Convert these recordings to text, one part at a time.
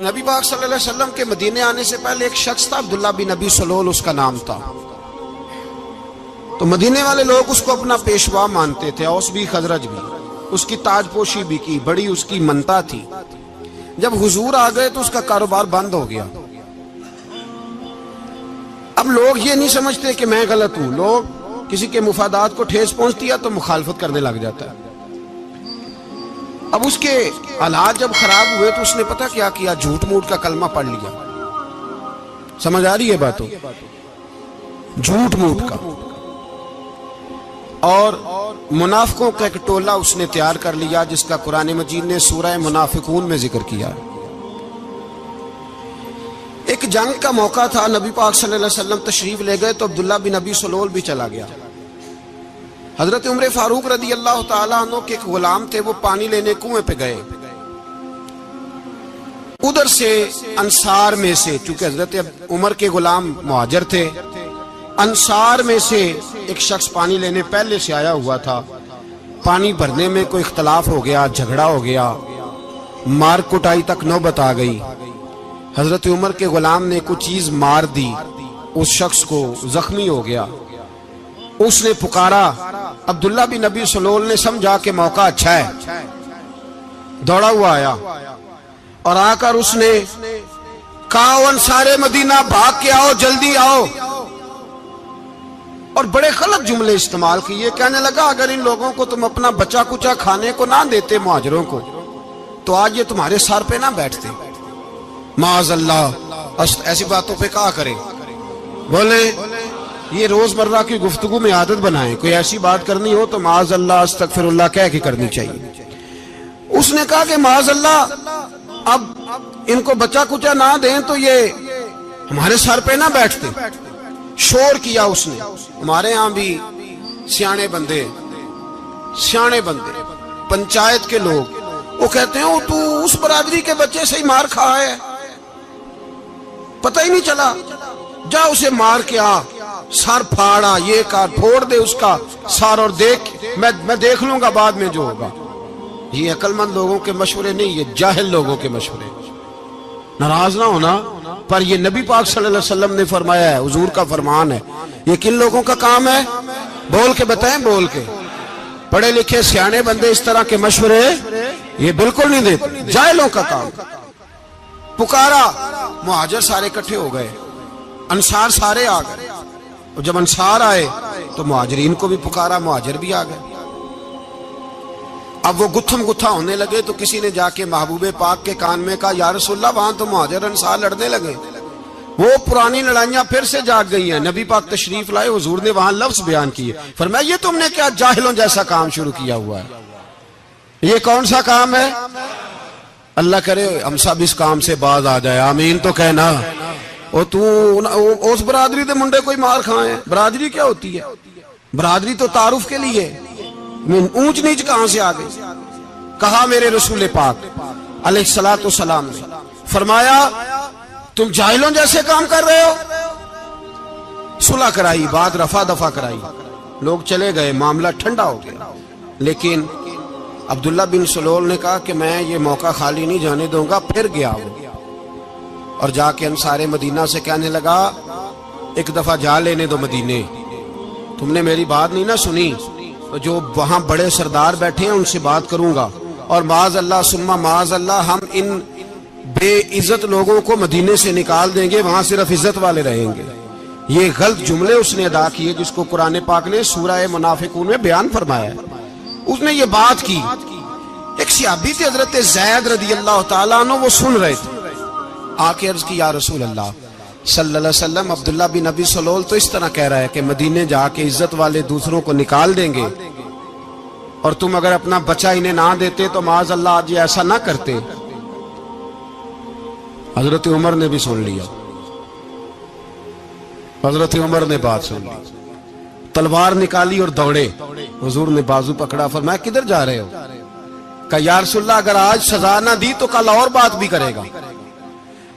نبی پاک صلی اللہ علیہ وسلم کے مدینے آنے سے پہلے ایک شخص تھا، عبداللہ بن ابی سلول اس کا نام تھا۔ تو مدینے والے لوگ اس کو اپنا پیشوا مانتے تھے، اوس بھی خزرج بھی، اس کی تاج پوشی بھی کی، بڑی اس کی منتا تھی۔ جب حضور آ گئے تو اس کا کاروبار بند ہو گیا۔ اب لوگ یہ نہیں سمجھتے کہ میں غلط ہوں، لوگ کسی کے مفادات کو ٹھیس پہنچتی ہے تو مخالفت کرنے لگ جاتا ہے۔ اب اس کے حالات جب خراب ہوئے تو اس نے پتہ کیا کیا، جھوٹ موٹ کا کلمہ پڑھ لیا۔ سمجھ آ رہی ہے باتوں؟ جھوٹ موٹ کا، اور منافقوں کا ایک ٹولہ اس نے تیار کر لیا جس کا قرآن مجید نے سورہ منافقون میں ذکر کیا۔ ایک جنگ کا موقع تھا، نبی پاک صلی اللہ علیہ وسلم تشریف لے گئے تو عبداللہ بن ابی سلول بھی چلا گیا۔ حضرت عمر فاروق رضی اللہ تعالیٰ عنہ کے ایک غلام تھے، وہ پانی لینے کنویں پہ گئے۔ ادھر سے انصار میں سے، چونکہ حضرت عمر کے غلام مہاجر تھے، انصار میں سے ایک شخص پانی لینے پہلے سے آیا ہوا تھا۔ پانی بھرنے میں کوئی اختلاف ہو گیا، جھگڑا ہو گیا، مار کٹائی تک نوبت آ گئی۔ حضرت عمر کے غلام نے کچھ چیز مار دی، اس شخص کو زخمی ہو گیا۔ اس نے پکارا، عبداللہ بن ابی سلول نے سمجھا کہ موقع اچھا ہے، دوڑا ہوا آیا اور آ کر اس نے کہا، انصار مدینہ بھاگ کے آؤ، جلدی آؤ، اور بڑے غلط جملے استعمال کیے۔ کہنے لگا اگر ان لوگوں کو تم اپنا بچا کچا کھانے کو نہ دیتے مہاجروں کو تو آج یہ تمہارے سر پہ نہ بیٹھتے۔ معاذ اللہ، ایسی باتوں پہ کہا کرے، بولے یہ روزمرہ کی گفتگو میں عادت بنائیں، کوئی ایسی بات کرنی ہو تو معاذ اللہ استغفر اللہ کہہ کے کرنی چاہیے۔ اس نے کہا کہ معاذ اللہ اب ان کو بچا کچا نہ دیں تو یہ ہمارے سر پہ نہ بیٹھتے۔ شور کیا اس نے۔ ہمارے ہاں بھی سیانے بندے پنچایت کے لوگ وہ کہتے ہیں تو اس برادری کے بچے سے ہی مار کھا ہے، پتہ ہی نہیں چلا، جا اسے مار کے آ، سر پھاڑا، یہ کار پھوڑ دے اس کا سر، اور دیکھ میں دیکھ لوں گا بعد میں جو ہوگا۔ یہ عقل مند لوگوں کے مشورے نہیں، یہ جاہل لوگوں کے مشورے۔ ناراض نہ ہونا، پر یہ نبی پاک صلی اللہ علیہ وسلم نے فرمایا ہے، حضور کا فرمان ہے۔ یہ کن لوگوں کا کام ہے؟ بول کے بتائیں، بول کے۔ پڑھے لکھے سیانے بندے اس طرح کے مشورے یہ بالکل نہیں دیتے، جاہلوں کا کام۔ پکارا، مہاجر سارے اکٹھے ہو گئے، انصار سارے آ گئے، اور جب انصار آئے تو مہاجرین کو بھی پکارا، مہاجر بھی آ گئے۔ اب وہ گتھم گتھا ہونے لگے تو کسی نے جا کے محبوب پاک کے کان میں کہا، یا رسول اللہ وہاں تو مہاجر انصار لڑنے لگے، وہ پرانی لڑائیاں پھر سے جاگ گئی ہیں۔ نبی پاک تشریف لائے، حضور نے وہاں لفظ بیان کیے، فرمایا یہ تم نے کیا جاہلوں جیسا کام شروع کیا ہوا ہے؟ یہ کون سا کام ہے؟ اللہ کرے ہم سب اس کام سے باز آ جائے، آمین تو کہنا۔ اور تو اس برادری دے منڈے کوئی مار کھائے، برادری کیا ہوتی ہے؟ برادری تو تعارف کے لیے، اونچ نیچ کہاں سے آ گئی؟ کہا میرے رسول پاک علیہ الصلوۃ والسلام نے، فرمایا تم جاہلوں جیسے کام کر رہے ہو۔ صلح کرائی، بات رفع دفع کرائی، لوگ چلے گئے، معاملہ ٹھنڈا ہو گیا۔ لیکن عبداللہ بن سلول نے کہا کہ میں یہ موقع خالی نہیں جانے دوں گا۔ پھر گیا وہ اور جا کے انصار مدینہ سے کہنے لگا، ایک دفعہ جا لینے دو مدینے، تم نے میری بات نہیں نہ سنی، جو وہاں بڑے سردار بیٹھے ہیں ان سے بات کروں گا، اور معاذ اللہ ثم معاذ اللہ ہم ان بے عزت لوگوں کو مدینے سے نکال دیں گے، وہاں صرف عزت والے رہیں گے۔ یہ غلط جملے اس نے ادا کیے جس کو قرآن پاک نے سورہ منافقون میں بیان فرمایا ہے۔ اس نے یہ بات کی۔ ایک صحابی تھے حضرت زید رضی اللہ تعالیٰ عنہ، وہ سن رہے تھے، آ کے عرض کی، یا رسول اللہ صلی اللہ علیہ وسلم عبداللہ بن ابی سلول تو اس طرح کہہ رہا ہے کہ مدینے جا کے عزت والے دوسروں کو نکال دیں گے، اور تم اگر اپنا بچہ انہیں نہ دیتے تو معاذ اللہ آج یہ ایسا نہ کرتے۔ حضرت عمر نے بھی سن لیا، حضرت عمر نے بات سن لی، تلوار نکالی اور دوڑے۔ حضور نے بازو پکڑا، فرمایا کدھر جا رہے ہو؟ کہا یا رسول اللہ اگر آج سزا نہ دی تو کل اور بات بھی کرے گا،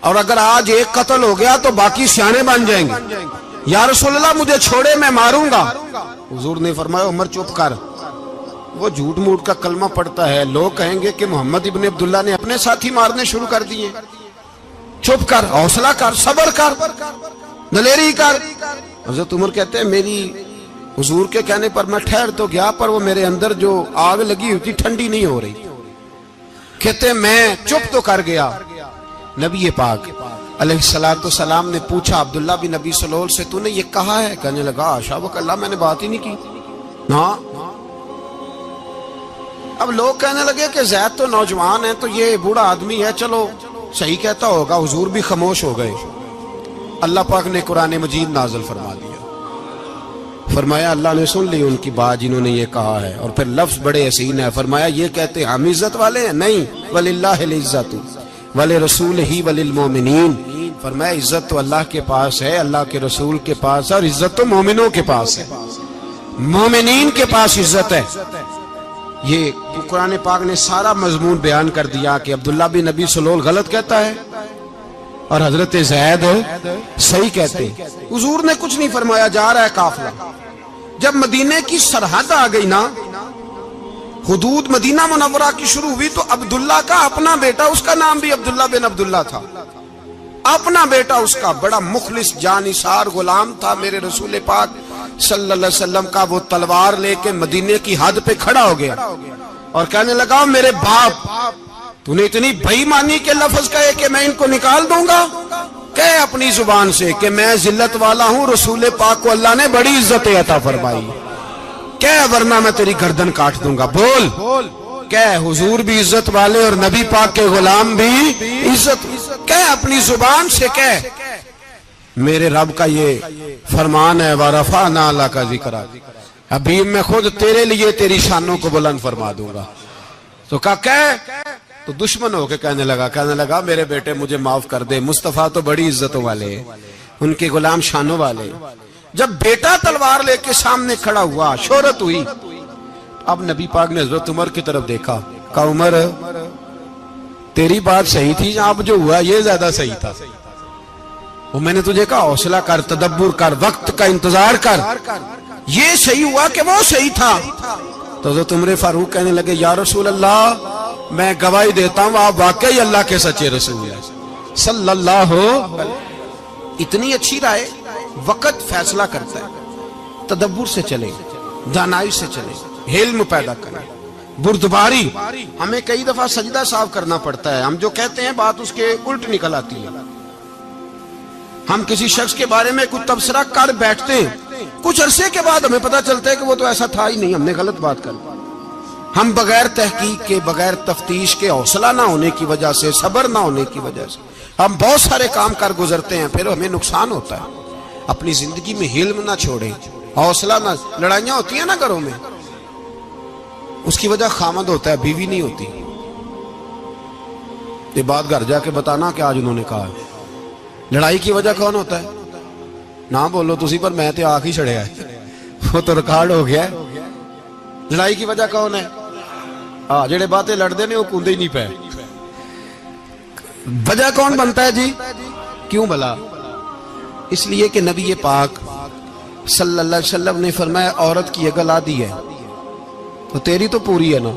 اور اگر آج ایک قتل ہو گیا تو باقی سیانے بن جائیں گے۔ یا رسول اللہ مجھے چھوڑے، میں ماروں گا۔ حضور نے فرمایا عمر چپ کر، وہ جھوٹ موٹ کا کلمہ پڑھتا ہے، لوگ کہیں گے کہ محمد ابن عبداللہ نے اپنے ساتھی مارنے شروع کر دیے۔ چپ کر، حوصلہ کر، صبر کر، دلیری کر۔ حضرت عمر کہتے ہیں میری حضور کے کہنے پر میں ٹھہر تو گیا، پر وہ میرے اندر جو آگ لگی ہوئی تھی ٹھنڈی نہیں ہو رہی۔ کہتے ہیں میں چپ تو کر گیا۔ نبی پاک علیہ السلام نے پوچھا عبداللہ بن ابی سلول سے تو نے یہ کہا ہے؟ کہنے لگا حاشا و کلا، میں نے بات ہی نہیں کی نا۔ اب لوگ کہنے لگے کہ زید تو نوجوان ہے تو یہ بوڑھا آدمی ہے، چلو صحیح کہتا ہوگا۔ حضور بھی خاموش ہو گئے۔ اللہ پاک نے قرآن مجید نازل فرما دیا، فرمایا اللہ نے سن لی ان کی بات جنہوں نے یہ کہا ہے، اور پھر لفظ بڑے حسین ہے، فرمایا یہ کہتے ہم عزت والے ہیں؟ نہیں، وللہ العزت ولرسولہ وللمؤمنین، فرمایا عزت تو اللہ کے پاس ہے، اللہ کے رسول کے پاس ہے، اور عزت تو مومنوں کے پاس ہے، مومنین کے پاس عزت ہے۔ یہ قرآن پاک نے سارا مضمون بیان کر دیا کہ عبداللہ بن ابی سلول غلط کہتا ہے اور حضرت زید صحیح کہتے ہیں۔ حضور نے کچھ نہیں فرمایا، جا رہا ہے قافلہ۔ جب مدینے کی سرحد آ گئی نا، حدود مدینہ منورہ کی شروع ہوئی، تو عبداللہ کا اپنا بیٹا، اس کا نام بھی عبداللہ بن عبداللہ تھا، اپنا بیٹا اس کا بڑا مخلص جانثار غلام تھا میرے رسول پاک صلی اللہ علیہ وسلم کا، وہ تلوار لے کے مدینے کی حد پہ کھڑا ہو گیا اور کہنے لگا میرے باپ تو نے اتنی بے ایمانی کے لفظ کہے کہ میں ان کو نکال دوں گا؟ کہے اپنی زبان سے کہ میں ذلت والا ہوں، رسول پاک کو اللہ نے بڑی عزت عطا فرمائی، کہے ورنہ میں تیری گردن کاٹ دوں گا۔ بول، کہے حضور بھی عزت والے اور نبی پاک کے غلام بھی عزت، کہے اپنی زبان سے، کہے میرے رب کا یہ فرمان ہے وَرَفَعْنَا لَكَ ذِكْرَكَ، ابھی میں خود تیرے لیے تیری شانوں کو بلند فرما دوں گا۔ تو کہا تو دشمن ہو کے کہنے لگا میرے بیٹے مجھے معاف کر دے، مصطفیٰ تو بڑی عزتوں والے ہیں، ان کے غلام شانوں والے۔ جب بیٹا تلوار لے کے سامنے کھڑا ہوا، شہرت ہوئی، اب نبی پاک نے حضرت عمر کی طرف دیکھا، کہا عمر تیری بات صحیح تھی، اب جو ہوا یہ زیادہ صحیح تھا، وہ میں نے تجھے کہا حوصلہ کر، تدبر کر، وقت کا انتظار کر، یہ صحیح ہوا کہ وہ صحیح تھا۔ تو حضرت عمر فاروق کہنے لگے یا رسول اللہ میں گواہی دیتا ہوں آپ واقعی اللہ کے سچے رسول ہیں صلی اللہ علیہ۔ اتنی اچھی رائے، وقت فیصلہ کرتا ہے، تدبر سے چلے، دانائی سے چلے، علم پیدا کریں، بردباری۔ ہمیں کئی دفعہ سجدہ صاف کرنا پڑتا ہے، ہم جو کہتے ہیں بات اس کے الٹ نکل آتی ہے۔ ہم کسی شخص کے بارے میں کچھ تبصرہ کر بیٹھتے ہیں، کچھ عرصے کے بعد ہمیں پتہ چلتا ہے کہ وہ تو ایسا تھا ہی نہیں، ہم نے غلط بات کر۔ ہم بغیر تحقیق کے، بغیر تفتیش کے، حوصلہ نہ ہونے کی وجہ سے، صبر نہ ہونے کی وجہ سے ہم بہت سارے کام کر گزرتے ہیں، پھر ہمیں نقصان ہوتا ہے۔ اپنی زندگی میں علم نہ چھوڑیں، حوصلہ نہ، لڑائیاں ہوتی ہیں نا گھروں میں، اس کی وجہ خامد ہوتا ہے، بیوی نہیں ہوتی۔ یہ بات گھر جا کے بتانا کہ آج انہوں نے کہا لڑائی کی وجہ کون ہوتا ہے؟ نہ بولو تسی، پر میں تے آنکھ ہی چھڑیا ہے، وہ تو ریکارڈ ہو گیا ہے۔ لڑائی کی وجہ کون ہے؟ جڑے باتیں لڑتے ہیں وہ کندے ہی نہیں پے۔ وجہ کون بنتا ہے جی؟ کیوں بھلا؟ اس لیے کہ نبی پاک صلی اللہ علیہ وسلم نے فرمایا عورت کی اگل آدھی ہے تو تیری تو پوری ہے نا،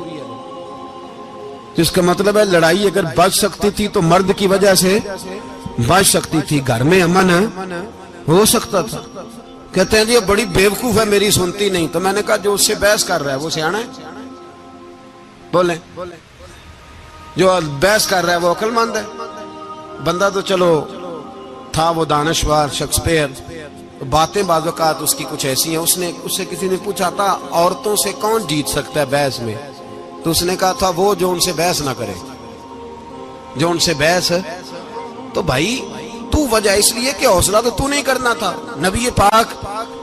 جس کا مطلب ہے لڑائی اگر بچ سکتی تھی تو مرد کی وجہ سے بچ سکتی تھی، گھر میں امن ہو سکتا تھا۔ کہتے ہیں جی بڑی بیوقوف ہے، میری سنتی نہیں۔ تو میں نے کہا جو اس سے بحث کر رہا ہے وہ سیانا ہے؟ بولیں، جو بحث کر رہا ہے وہ عقل مند ہے؟ بندہ تو چلو تھا وہ دانشور شیکسپیئر، باتیں بعض اوقات اس کی کچھ ایسی ہیں۔ اس سے کسی نے پوچھا تھا عورتوں سے کون جیت سکتا ہے بحث میں، تو اس نے کہا تھا وہ جو ان سے بحث نہ کرے، جو ان سے بحث۔ تو بھائی تو وجہ اس لیے کہ حوصلہ تو نہیں کرنا تھا۔ نبی پاک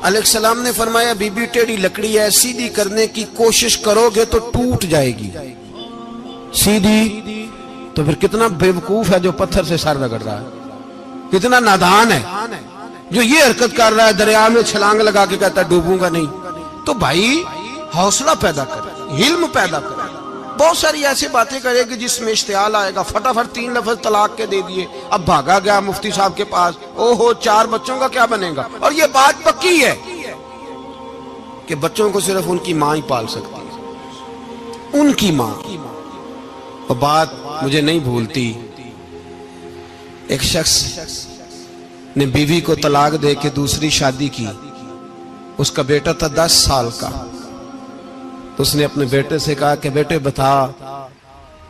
علیہ السلام نے فرمایا بی بی ٹیڑھی لکڑی ہے، سیدھی کرنے کی کوشش کرو گے تو ٹوٹ جائے گی، سیدھی۔ تو پھر کتنا بیوقوف ہے جو پتھر سے سر رگڑ رہا ہے، کتنا نادان ہے جو یہ حرکت کر رہا ہے، دریا میں چھلانگ لگا کے کہتا ہے ڈوبوں گا نہیں۔ تو بھائی حوصلہ پیدا کرے، علم پیدا کرے۔ بہت ساری ایسی باتیں کرے کہ جس میں اشتعال آئے گا، فٹافٹ 3 لفظ طلاق کے دے دیے، اب بھاگا گیا مفتی صاحب کے پاس، او ہو 4 بچوں کا کیا بنے گا؟ اور یہ بات پکی ہے کہ بچوں کو صرف ان کی ماں ہی پال سکتی ہے، ان کی ماں۔ اور بات مجھے نہیں بھولتی، ایک شخص نے بیوی کو طلاق دے کے دوسری شادی کی. اس کا بیٹا تھا 10 سال کا. تو اس نے اپنے بیٹے سے کہا کہ بیٹے بتا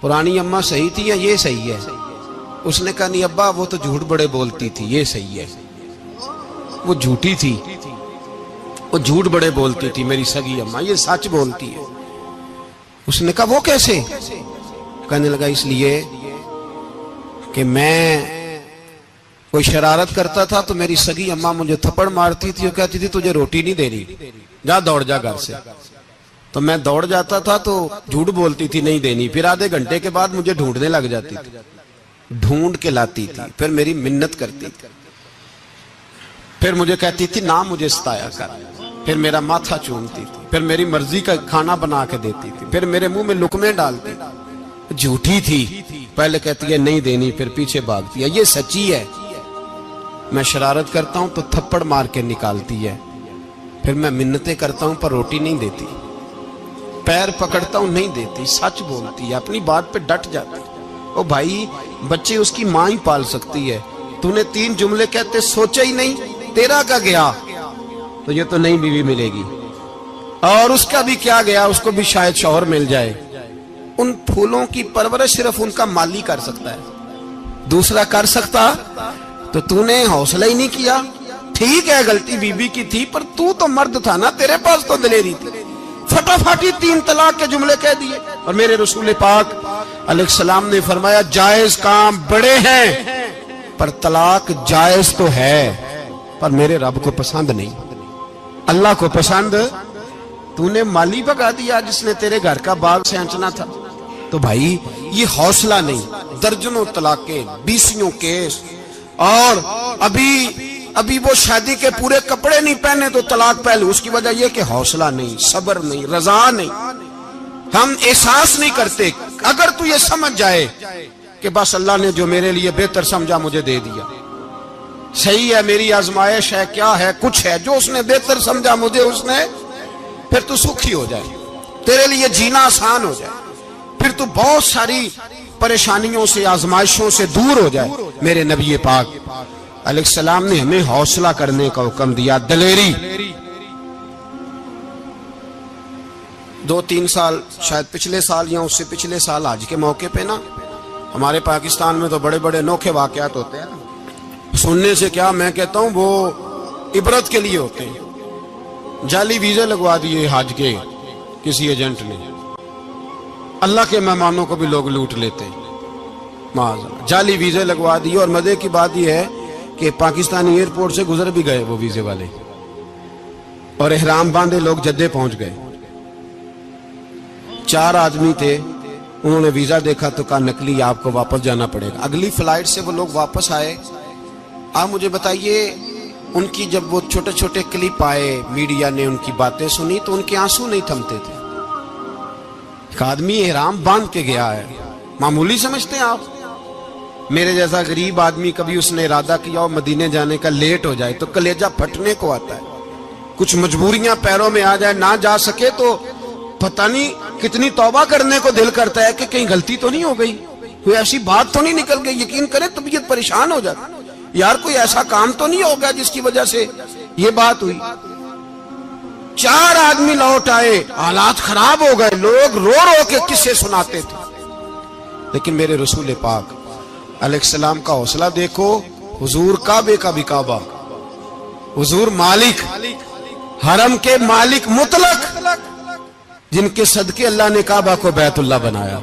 پرانی اماں صحیح تھی یا یہ صحیح ہے؟ اس نے کہا نہیں ابا وہ تو جھوٹ بڑے بولتی تھی، یہ صحیح ہے. وہ جھوٹی تھی، وہ جھوٹ بڑے بولتی تھی میری سگی اماں، یہ سچ بولتی ہے. اس نے کہا وہ کیسے؟ کہنے لگا اس لیے کہ میں کوئی شرارت کرتا تھا تو میری سگی اماں مجھے تھپڑ مارتی تھی اور کہتی تھی تجھے روٹی نہیں دینی، جا دوڑ جا گھر سے. تو میں دوڑ جاتا تھا تو جھوٹ بولتی تھی نہیں دینی، پھر آدھے گھنٹے کے بعد مجھے ڈھونڈنے لگ جاتی تھی، ڈھونڈ کے لاتی تھی، پھر میری منت کرتی تھی، پھر مجھے کہتی تھی نہ مجھے ستایا کر، پھر میرا ماتھا چومتی تھی، پھر میری مرضی کا کھانا بنا کے دیتی تھی، پھر میرے منہ میں لقمے ڈالتی تھی. جھوٹی تھی، پہلے کہتی ہے نہیں دینی پھر پیچھے بھاگتی ہے. یہ سچی ہے، میں شرارت کرتا ہوں تو تھپڑ مار کے نکالتی ہے، پھر میں منتیں کرتا ہوں پر روٹی نہیں دیتی، پیر پکڑتا ہوں نہیں دیتی. سچ بولتی ہے، اپنی بات پہ ڈٹ جاتی. او بھائی بچے اس کی ماں ہی پال سکتی ہے، تو نے 3 جملے کہتے سوچا ہی نہیں، تیرا کا گیا تو یہ تو نئی بیوی ملے گی، اور اس کا بھی کیا گیا، اس کو بھی شاید شوہر مل جائے. ان پھولوں کی پرورش صرف ان کا مالی کر سکتا ہے، دوسرا کر سکتا؟ تو نے حوصلہ ہی نہیں کیا. ٹھیک ہے غلطی بی بی کی تھی پر تو مرد تھا نا، تیرے پاس تو دلیری تھی. فٹافٹ 3 طلاق کے جملے کہہ دیے. اور میرے رسول پاک علیہ السلام نے فرمایا جائز کام بڑے ہیں پر طلاق جائز تو ہے پر میرے رب کو پسند نہیں، اللہ کو پسند. تو نے مالی بگا دیا جس نے تیرے گھر کا باغ سینچنا تھا. تو بھائی یہ حوصلہ نہیں، درجنوں طلاقیں، 20 کیس، اور ابھی وہ شادی کے پورے کپڑے نہیں پہنے تو طلاق پہلے. اس کی وجہ یہ کہ حوصلہ نہیں، صبر نہیں، رضا نہیں، ہم احساس نہیں کرتے. اگر تو یہ سمجھ جائے کہ بس اللہ نے جو میرے لیے بہتر سمجھا مجھے دے دیا، صحیح ہے میری آزمائش ہے، کیا ہے کچھ ہے جو اس نے بہتر سمجھا مجھے اس نے، پھر تو سکھی ہو جائے، تیرے لیے جینا آسان ہو جائے، پھر تو بہت ساری پریشانیوں سے آزمائشوں سے دور ہو جائے. میرے نبی پاک علیہ السلام نے ہمیں حوصلہ کرنے کا حکم دیا، دلیری. 2-3 سال شاید پچھلے سال یا اس سے پچھلے سال حج کے موقع پہ نا ہمارے پاکستان میں تو بڑے بڑے انوکھے واقعات ہوتے ہیں. سننے سے کیا میں کہتا ہوں وہ عبرت کے لیے ہوتے ہیں. جعلی ویزے لگوا دیے حج کے کسی ایجنٹ نے، اللہ کے مہمانوں کو بھی لوگ لوٹ لیتے ہیں. جعلی ویزے لگوا دیے. اور مزے کی بات یہ ہے کہ پاکستانی ایئرپورٹ سے گزر بھی گئے وہ ویزے والے، اور احرام باندھے لوگ جدے پہنچ گئے. 4 آدمی تھے، انہوں نے ویزا دیکھا تو کہا نقلی آپ کو واپس جانا پڑے گا. اگلی فلائٹ سے وہ لوگ واپس آئے. آپ مجھے بتائیے ان کی جب وہ چھوٹے چھوٹے کلپ آئے، میڈیا نے ان کی باتیں سنی تو ان کے آنسو نہیں تھمتے تھے. ایک آدمی احرام باندھ کے گیا ہے، معمولی سمجھتے ہیں آپ؟ میرے جیسا غریب آدمی کبھی اس نے ارادہ کیا اور مدینے جانے کا لیٹ ہو جائے تو کلیجہ پھٹنے کو آتا ہے. کچھ مجبوریاں پیروں میں آ جائے، نہ جا سکے تو پتہ نہیں کتنی توبہ کرنے کو دل کرتا ہے کہ کہیں غلطی تو نہیں ہو گئی، کوئی ایسی بات تو نہیں نکل گئی. یقین کریں طبیعت پریشان ہو جاتی، یار کوئی ایسا کام تو نہیں ہو گیا جس کی وجہ سے یہ بات ہوئی. 4 آدمی لوٹ آئے، حالات خراب ہو گئے، لوگ رو رو کے قصے سناتے تھے. لیکن میرے رسول پاک علیہ السلام کا حوصلہ دیکھو. حضور کعبے کا بھی کعبہ، حضور مالک، حرم کے مالک مطلق، جن کے صدقے اللہ نے کعبہ کو بیت اللہ بنایا.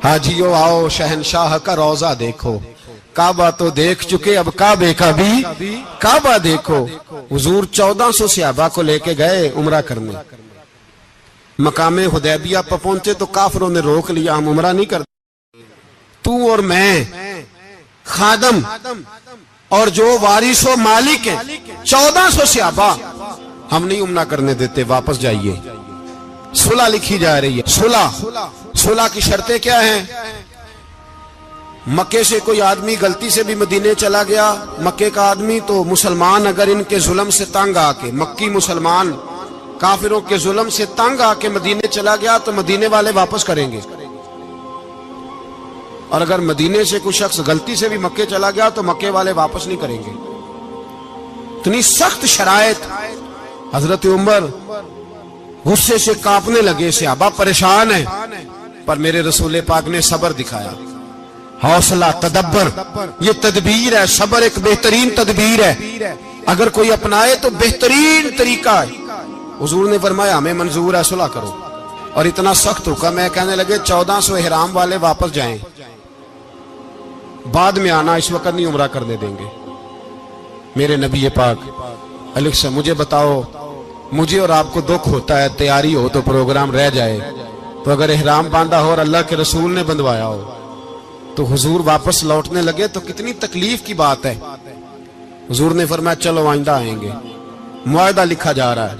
حاجیو آؤ شہنشاہ کا روضہ دیکھو، کعبہ تو دیکھ چکے اب کعبے کا بھی کعبہ دیکھو. حضور 1400 صحابہ کو لے کے گئے عمرہ کرنے. مقام حدیبیہ پر پہنچے تو کافروں نے روک لیا، ہم عمرہ نہیں کرتے. تو اور میں خادم اور جو وارث و مالک ہیں 1400 صحابہ، ہم نہیں عمرہ کرنے دیتے، واپس جائیے. صلح لکھی جا رہی ہے. صلح کی شرطیں کیا ہیں؟ مکے سے کوئی آدمی غلطی سے بھی مدینے چلا گیا، مکے کا آدمی، تو مسلمان اگر ان کے ظلم سے تنگ آ کے، مکی مسلمان کافروں کے ظلم سے تنگ آ کے مدینے چلا گیا تو مدینے والے واپس کریں گے. اور اگر مدینے سے کوئی شخص غلطی سے بھی مکے چلا گیا تو مکے والے واپس نہیں کریں گے. اتنی سخت شرائط. حضرت عمر غصے سے کانپنے لگے, صحابہ پریشان ہیں, پر میرے رسول پاک نے صبر دکھایا, حوصلہ, تدبر. یہ تدبیر ہے, صبر ایک بہترین تدبیر ہے, اگر کوئی اپنائے تو بہترین طریقہ ہے. حضور نے فرمایا ہمیں منظور ہے, صلح کرو. اور اتنا سخت حکم ہے, کہنے لگے 1400 احرام والے واپس جائیں, بعد میں آنا, اس وقت نہیں عمرہ کرنے دیں گے. میرے نبی پاک علیہ السلام, مجھے بتاؤ, مجھے اور آپ کو دکھ ہوتا ہے تیاری ہو تو پروگرام رہ جائے, تو اگر احرام باندھا ہو اور اللہ کے رسول نے بندھوایا ہو تو حضور واپس لوٹنے لگے تو کتنی تکلیف کی بات ہے. حضور نے فرمایا چلو آئندہ آئیں گے. معاہدہ لکھا جا رہا ہے,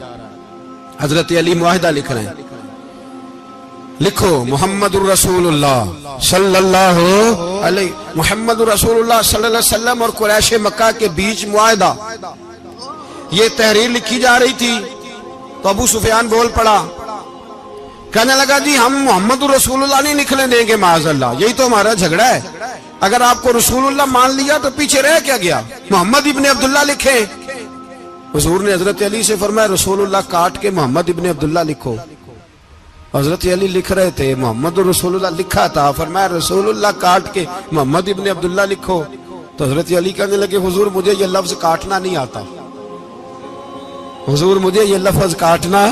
حضرت علی معاہدہ لکھ رہے ہیں. لکھو محمد الرسول اللہ صلی اللہ علیہ, محمد الرسول اللہ صلی اللہ علیہ وسلم اور قریش مکہ کے بیچ معاہدہ. یہ تحریر لکھی جا رہی تھی تو ابو سفیان بول پڑا, کہنے لگا جی ہم محمد الرسول اللہ نہیں لکھنے دیں گے معاذ اللہ, یہی تو ہمارا جھگڑا ہے. اگر آپ کو رسول اللہ مان لیا تو پیچھے رہ کیا گیا, محمد ابن عبداللہ لکھیں. حضور نے حضرت علی سے فرمایا رسول اللہ کاٹ کے محمد ابن عبداللہ لکھو. حضرت علی لکھ رہے تھے, محمد رسول اللہ لکھا تھا, فرمایا رسول اللہ کاٹ کے محمد ابن عبداللہ لکھو. تو حضرت علی کہنے لگے حضور مجھے یہ لفظ کاٹنا نہیں آتا, حضور مجھے یہ لفظ کاٹنا.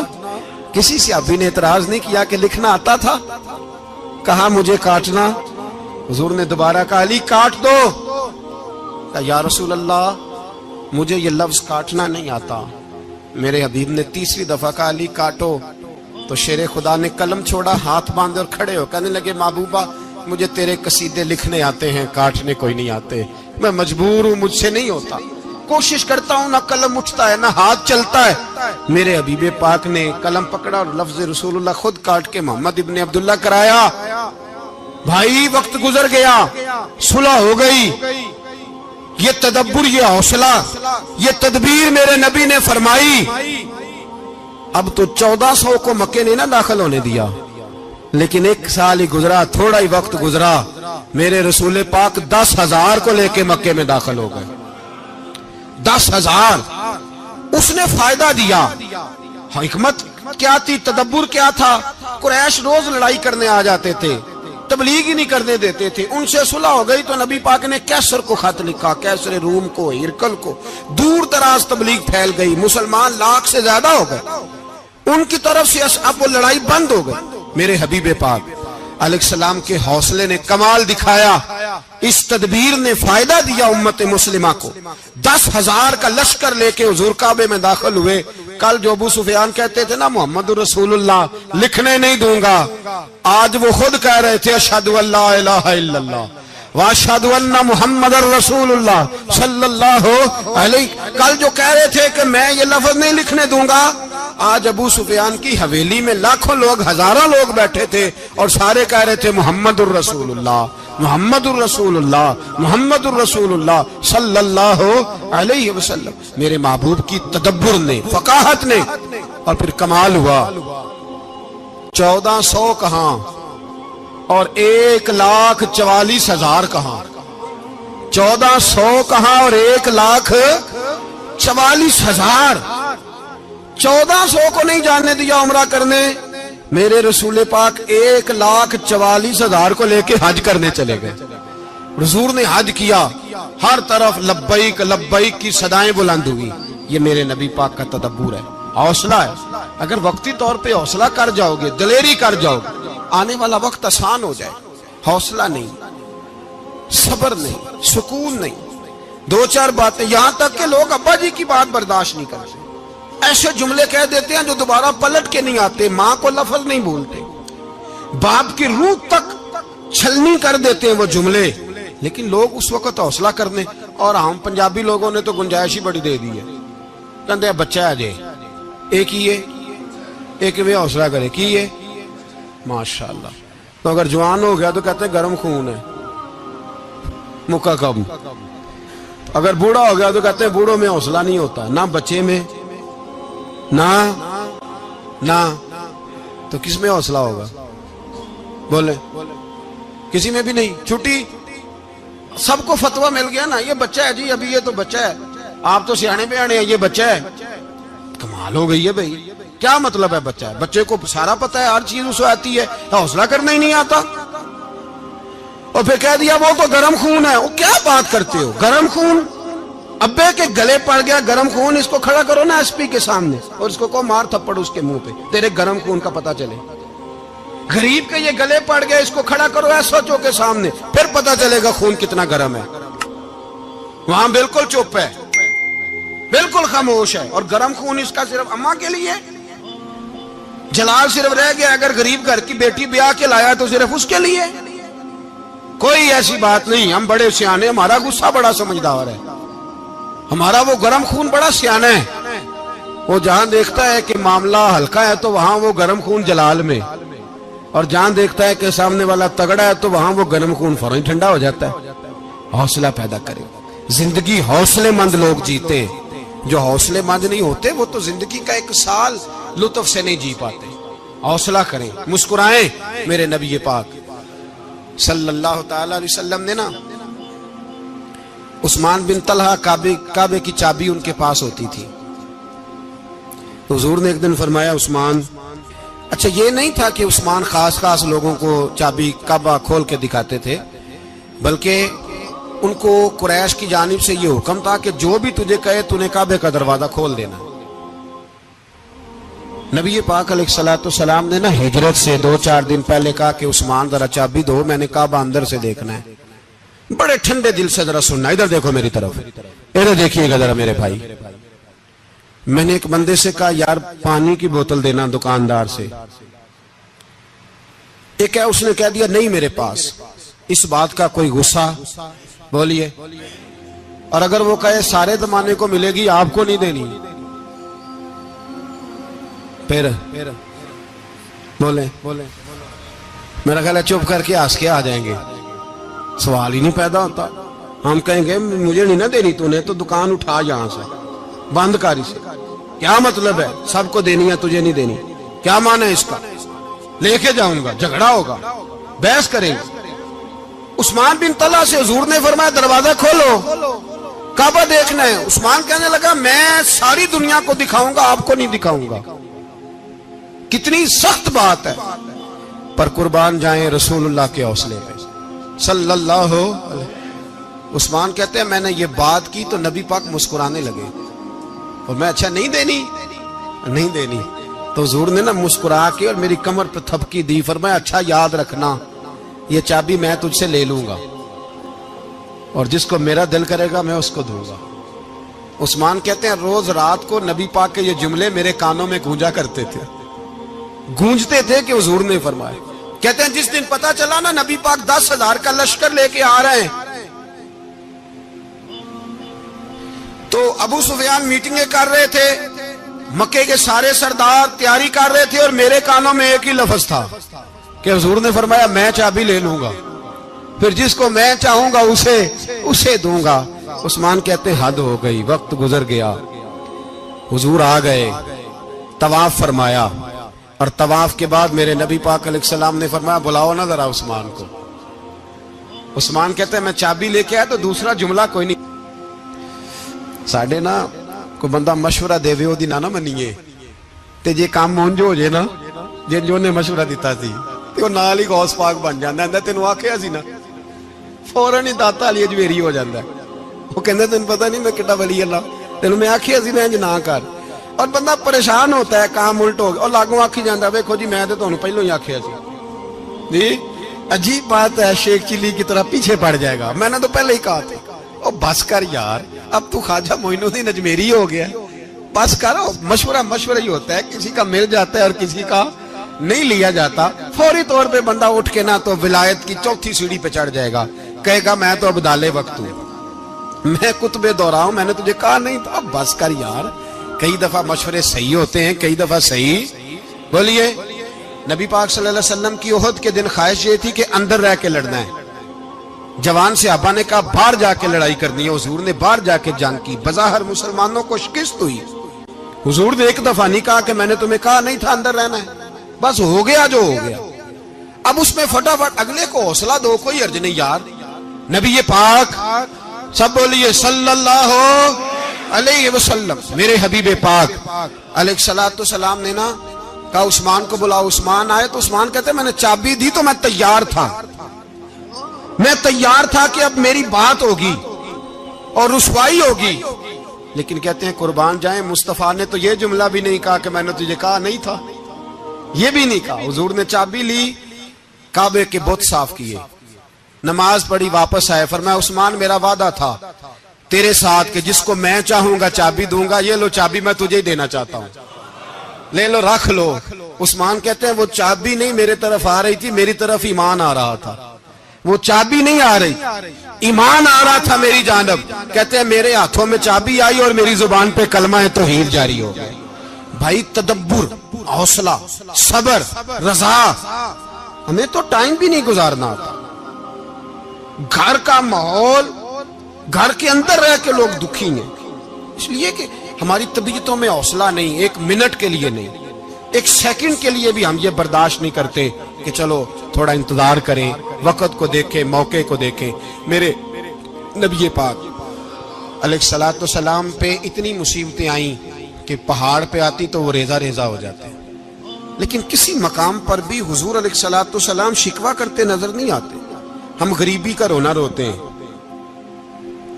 کسی صحابی نے اعتراض نہیں کیا کہ لکھنا آتا تھا, کہا مجھے کاٹنا. حضور نے دوبارہ کہا علی کاٹ دو. کہا یا رسول اللہ مجھے یہ لفظ کاٹنا نہیں آتا. میرے حبیب نے تیسری دفعہ کہا علی کاٹو. تو شیر خدا نے قلم چھوڑا, ہاتھ باندھے اور کھڑے ہو کہنے لگے محبوبہ مجھے تیرے قصیدے لکھنے آتے ہیں, کاٹنے کوئی نہیں آتے. میں مجبور ہوں, مجھ سے نہیں ہوتا, کوشش کرتا ہوں, نہ قلم اٹھتا ہے نہ ہاتھ چلتا ہے. میرے حبیب پاک نے قلم پکڑا اور لفظ رسول اللہ خود کاٹ کے محمد ابن عبداللہ کرایا. بھائی وقت گزر گیا, صلح ہو گئی. یہ تدبر, یہ حوصلہ, یہ تدبیر میرے نبی نے فرمائی. اب تو 1400 کو مکے نے نہ داخل ہونے دیا, لیکن 1 سال ہی گزرا, تھوڑا ہی وقت گزرا, میرے رسول پاک 10,000 کو لے کے مکے میں داخل ہو گئے. 10,000 اس نے فائدہ دیا. حکمت کیا تھی, تدبر کیا تھا. قریش روز لڑائی کرنے آ جاتے تھے, تبلیغ ہی نہیں کرنے دیتے تھے. ان سے صلح ہو گئی تو نبی پاک نے کیسر کو خط لکھا, کیسر روم کو, ہرکل کو. دور دراز تبلیغ پھیل گئی, مسلمان 100,000 سے زیادہ ہو گئے. ان کی طرف سے اب وہ لڑائی بند ہو گئی. میرے حبیب پاک علیہ السلام کے حوصلے نے کمال دکھایا, اس تدبیر نے فائدہ دیا امت مسلمہ کو. 10,000 کا لشکر لے کے حضور کعبے میں داخل ہوئے. کل جو ابو سفیان کہتے تھے نا محمد رسول اللہ لکھنے نہیں دوں گا, آج وہ خود کہہ رہے تھے اشہد ان لا الہ الا اللہ واشہد ان محمد رسول اللہ صلی اللہ علیہ. کل جو کہہ رہے تھے کہ میں یہ لفظ نہیں لکھنے دوں گا, آج ابو سفیان کی حویلی میں لاکھوں لوگ, ہزاروں لوگ بیٹھے تھے اور سارے کہہ رہے تھے محمد الرسول اللہ, محمد الرسول اللہ, محمد الرسول اللہ صلی اللہ علیہ وسلم. میرے محبوب کی تدبر نے, فقاہت نے, اور پھر کمال ہوا. 1400 کہاں اور 1,44,000 کہاں. 1400 کہاں اور 1,44,000. 1400 کو نہیں جانے دیا عمرہ کرنے. میرے رسول پاک 1,44,000 کو لے کے حج کرنے چلے گئے. حضور نے حج کیا, ہر طرف لبیک لبیک کی صدائیں بلند ہوئی. یہ میرے نبی پاک کا تدبر ہے, حوصلہ ہے. اگر وقتی طور پہ حوصلہ کر جاؤ گے, دلیری کر جاؤ گے, آنے والا وقت آسان ہو جائے. حوصلہ نہیں, صبر نہیں, سکون نہیں, 2-4 باتیں, یہاں تک کہ لوگ ابا جی کی بات برداشت نہیں کرتے, ایسے جملے کہہ دیتے ہیں جو دوبارہ پلٹ کے نہیں آتے. ماں کو لفظ نہیں بولتے, باپ کی روح تک چھلنی کر دیتے ہیں وہ جملے. لیکن لوگ اس وقت حوصلہ کرنے, اور ہم پنجابی لوگوں نے تو گنجائش ہی بڑی دے دی ہے. کہتے ہیں بچہ ہے جے ایک ہی ہے, ایک میں حوصلہ کرے کی ہے ماشاءاللہ. تو اگر جوان ہو گیا تو کہتے ہیں گرم خون ہے, مکہ کم. اگر بوڑھا ہو گیا تو کہتے ہیں بوڑھوں میں حوصلہ نہیں ہوتا, نہ بچے میں نہ. تو کس میں حوصلہ ہوگا, بولے کسی میں بھی نہیں. چھٹی سب کو فتویٰ مل گیا نا, یہ بچہ ہے جی, ابھی یہ تو بچہ ہے, آپ تو سیانے بیانے ہیں, یہ بچہ ہے. کمال ہو گئی ہے بھائی, کیا مطلب ہے بچہ ہے؟ بچے کو سارا پتہ ہے, ہر چیز اسے آتی ہے, حوصلہ کرنا ہی نہیں آتا. اور پھر کہہ دیا وہ تو گرم خون ہے. وہ کیا بات کرتے ہو, گرم خون؟ ابے کے گلے پڑ گیا گرم خون, اس کو کھڑا کرو نا ایس پی کے سامنے اور اس کو مار تھپڑ اس کے منہ پہ, تیرے گرم خون کا پتہ چلے. غریب کے یہ گلے پڑ گیا, اس کو کھڑا کرو ایس ایچ او کے سامنے, پھر پتہ چلے گا خون کتنا گرم ہے. وہاں بالکل چپ ہے, بالکل خاموش ہے. اور گرم خون اس کا صرف اماں کے لیے, جلال صرف رہ گیا اگر غریب گھر کی بیٹی بیاہ کے لایا تو صرف اس کے لیے. کوئی ایسی بات نہیں. ہم بڑے سیانے, ہمارا غصہ بڑا سمجھدار ہے, ہمارا وہ گرم خون بڑا سیانا ہے. وہ جہاں دیکھتا ہے کہ معاملہ ہلکا ہے تو وہاں وہ گرم خون جلال میں, اور جہاں دیکھتا ہے کہ سامنے والا تگڑا ہے تو وہاں وہ گرم خون فوراً ٹھنڈا ہو جاتا ہے. حوصلہ پیدا کرے. زندگی حوصلے مند لوگ جیتے ہیں, جو حوصلے مند نہیں ہوتے وہ تو زندگی کا ایک سال لطف سے نہیں جی پاتے. حوصلہ کریں, مسکرائیں. میرے نبی پاک صلی اللہ تعالی علیہ وسلم نے نا عثمان بن طلحہ, کعبے کی چابی ان کے پاس ہوتی تھی. حضور نے ایک دن فرمایا عثمان, اچھا یہ نہیں تھا کہ عثمان خاص لوگوں کو چابی کعبہ کھول کے دکھاتے تھے, بلکہ ان کو قریش کی جانب سے یہ حکم تھا کہ جو بھی تجھے کہے تو نے کعبے کا دروازہ کھول دینا. نبی پاک علیہ الصلوۃ والسلام نے نا ہجرت سے 2-4 دن پہلے کہا کہ عثمان ذرا چابی دو, میں نے کعبہ اندر سے دیکھنا ہے. بڑے ٹھنڈے دل سے ذرا سننا, ادھر دیکھو میری طرف, ادھر دیکھیے گا ذرا میرے بھائی. میں نے ایک بندے سے کہا یار پانی کی بوتل دینا دکاندار سے, ایک ہے اس نے کہہ دیا نہیں میرے پاس. اس بات کا کوئی غصہ بولیے, اور اگر وہ کہے سارے زمانے کو ملے گی آپ کو نہیں دینی, پھر بولے میرا خیال ہے چپ کر کے ہنس کے آ جائیں گے, سوال ہی نہیں پیدا ہوتا. ہم کہیں گے مجھے نہیں نہ دینی, تو نے تو دکان اٹھا یہاں سے, بند کاری سے. کیا مطلب ہے سب کو دینی ہے تجھے نہیں دینی, کیا معنی ہے اس کا؟ لے کے جاؤں گا, جھگڑا ہوگا, بحث کریں گے. عثمان بن طلحہ سے حضور نے فرمایا دروازہ کھولو, کعبہ دیکھنا ہے. عثمان کہنے لگا میں ساری دنیا کو دکھاؤں گا, آپ کو نہیں دکھاؤں گا. کتنی سخت بات ہے, پر قربان جائیں رسول اللہ کے حوصلے پہ صلی اللہ علیہ. عثمان کہتے ہیں میں نے یہ بات کی تو نبی پاک مسکرانے لگے, اور میں اچھا نہیں دینی, تو حضور نے نا مسکرا کے اور میری کمر پہ تھپکی دی, فرمایا اچھا یاد رکھنا یہ چابی میں تجھ سے لے لوں گا, اور جس کو میرا دل کرے گا میں اس کو دوں گا. عثمان کہتے ہیں روز رات کو نبی پاک کے یہ جملے میرے کانوں میں گونجتے تھے کہ حضور نے فرمایا. کہتے ہیں جس دن پتا چلا نا نبی پاک 10,000 کا لشکر لے کے آ رہے ہیں, تو ابو سفیان میٹنگیں کر رہے تھے, مکے کے سارے سردار تیاری کر رہے تھے, اور میرے کانوں میں ایک ہی لفظ تھا کہ حضور نے فرمایا میں چابی لے لوں گا, پھر جس کو میں چاہوں گا اسے دوں گا. عثمان کہتے ہیں حد ہو گئی, وقت گزر گیا, حضور آ گئے, طواف فرمایا, اور طواف کے بعد میرے نبی پاک علیہ السلام نے فرمایا بلاؤ نا ذرا عثمان کو. عثمان کہتے ہیں میں چابی لے کے آیا تو دوسرا جملہ کوئی نہیں. ساڑھے نا کوئی بندہ مشورہ دے وے دی نہ منیے, تے جے کام مونجو ہو جائے نا, جن جو نے مشورہ دیتا سی تے وہ نال ہی غوث پاک بن جاندا ہے. تینوں آکھیا سی نا, فوراً ہی داتا علی اجمیری ہو جاندا ہے. وہ کہندا تینوں پتہ نہیں میں کڈا ولی اللہ, تینوں میں آکھیا سی میں انج نہ کر, اور بندہ پریشان ہوتا ہے, کام الٹ ہو گیا, اور لاگوں آکھی جاندا ویکھو جی میں تے تانوں پہلوں ہی آکھیا سی. جی عجیب بات ہے, شیخ چلی کی طرح پیچھے پڑ جائے گا, میں نے تو پہلے ہی کہا تھا. او بس کر یار, اب تو خواجہ معین الدین اجمیری ہو گیا, بس کرو. مشورہ ہی ہوتا ہے, کسی کا مل جاتا ہے اور کسی کا نہیں لیا جاتا. فوری طور پہ بندہ اٹھ کے نہ تو ولایت کی 4تھی سیڑھی پہ چڑھ جائے گا, کہے گا میں تو ابدال وقت ہوں, میں کتب دورہ ہوں, میں نے تجھے کہا نہیں تھا. بس کر یار, کئی دفعہ مشورے صحیح ہوتے ہیں, کئی دفعہ صحیح. بولیے نبی پاک صلی اللہ علیہ وسلم کی احد کے دن خواہش یہ تھی کہ اندر رہ کے لڑنا ہے. جوان صحابہ نے کہا باہر جا کے لڑائی کرنی ہے, حضور نے باہر جا کے جنگ کی. بظاہر مسلمانوں کو شکست ہوئی. حضور نے ایک دفعہ نہیں کہا کہ میں نے تمہیں کہا نہیں تھا اندر رہنا ہے, بس ہو گیا جو ہو گیا. اب اس میں فٹافٹ اگلے کو حوصلہ دو، کوئی عرض نہیں یار. نبی پاک سب بولیے صلی اللہ علیہ وسلم، میرے حبیب پاک علیہ الصلوۃ والسلام نے نا کہا عثمان کو بلاؤ. عثمان آئے تو عثمان کہتے میں نے چابی دی تو میں تیار تھا، میں تیار تھا کہ اب میری بات ہوگی اور رسوائی ہوگی. لیکن کہتے ہیں قربان جائیں مصطفیٰ نے تو یہ جملہ بھی نہیں کہا کہ میں نے تجھے کہا نہیں تھا، یہ بھی نہیں کہا. حضور نے چابی لی، کعبے کے بت صاف کیے، نماز پڑھی، واپس آئے. فرمایا عثمان میرا وعدہ تھا تیرے ساتھ کہ جس کو میں چاہوں گا چابی دوں گا، یہ لو چابی میں تجھے ہی دینا چاہتا ہوں، لے لو رکھ لو. عثمان کہتے ہیں وہ چابی نہیں میرے طرف آ رہی تھی، میری طرف ایمان آ رہا تھا. وہ چابی نہیں آ رہی، ایمان آ رہا تھا میری جانب. کہتے ہیں میرے ہاتھوں میں چابی آئی اور میری زبان پہ کلمہ توحید جاری ہو گیا. بھائی تدبر، حوصلہ، صبر، رضا. ہمیں تو ٹائم بھی نہیں گزارنا آتا. گھر کا ماحول، گھر کے اندر رہ کے لوگ دکھی ہیں، اس لیے کہ ہماری طبیعتوں میں حوصلہ نہیں. ایک منٹ کے لیے نہیں، ایک سیکنڈ کے لیے بھی ہم یہ برداشت نہیں کرتے کہ چلو تھوڑا انتظار کریں، وقت کو دیکھیں، موقع کو دیکھیں. میرے نبی پاک علیہ الصلوۃ والسلام پہ اتنی مصیبتیں آئیں کہ پہاڑ پہ آتی تو وہ ریزہ ریزہ ہو جاتے، لیکن کسی مقام پر بھی حضور علیہ الصلوۃ والسلام شکوہ کرتے نظر نہیں آتے. ہم غریبی کا رونا روتے ہیں،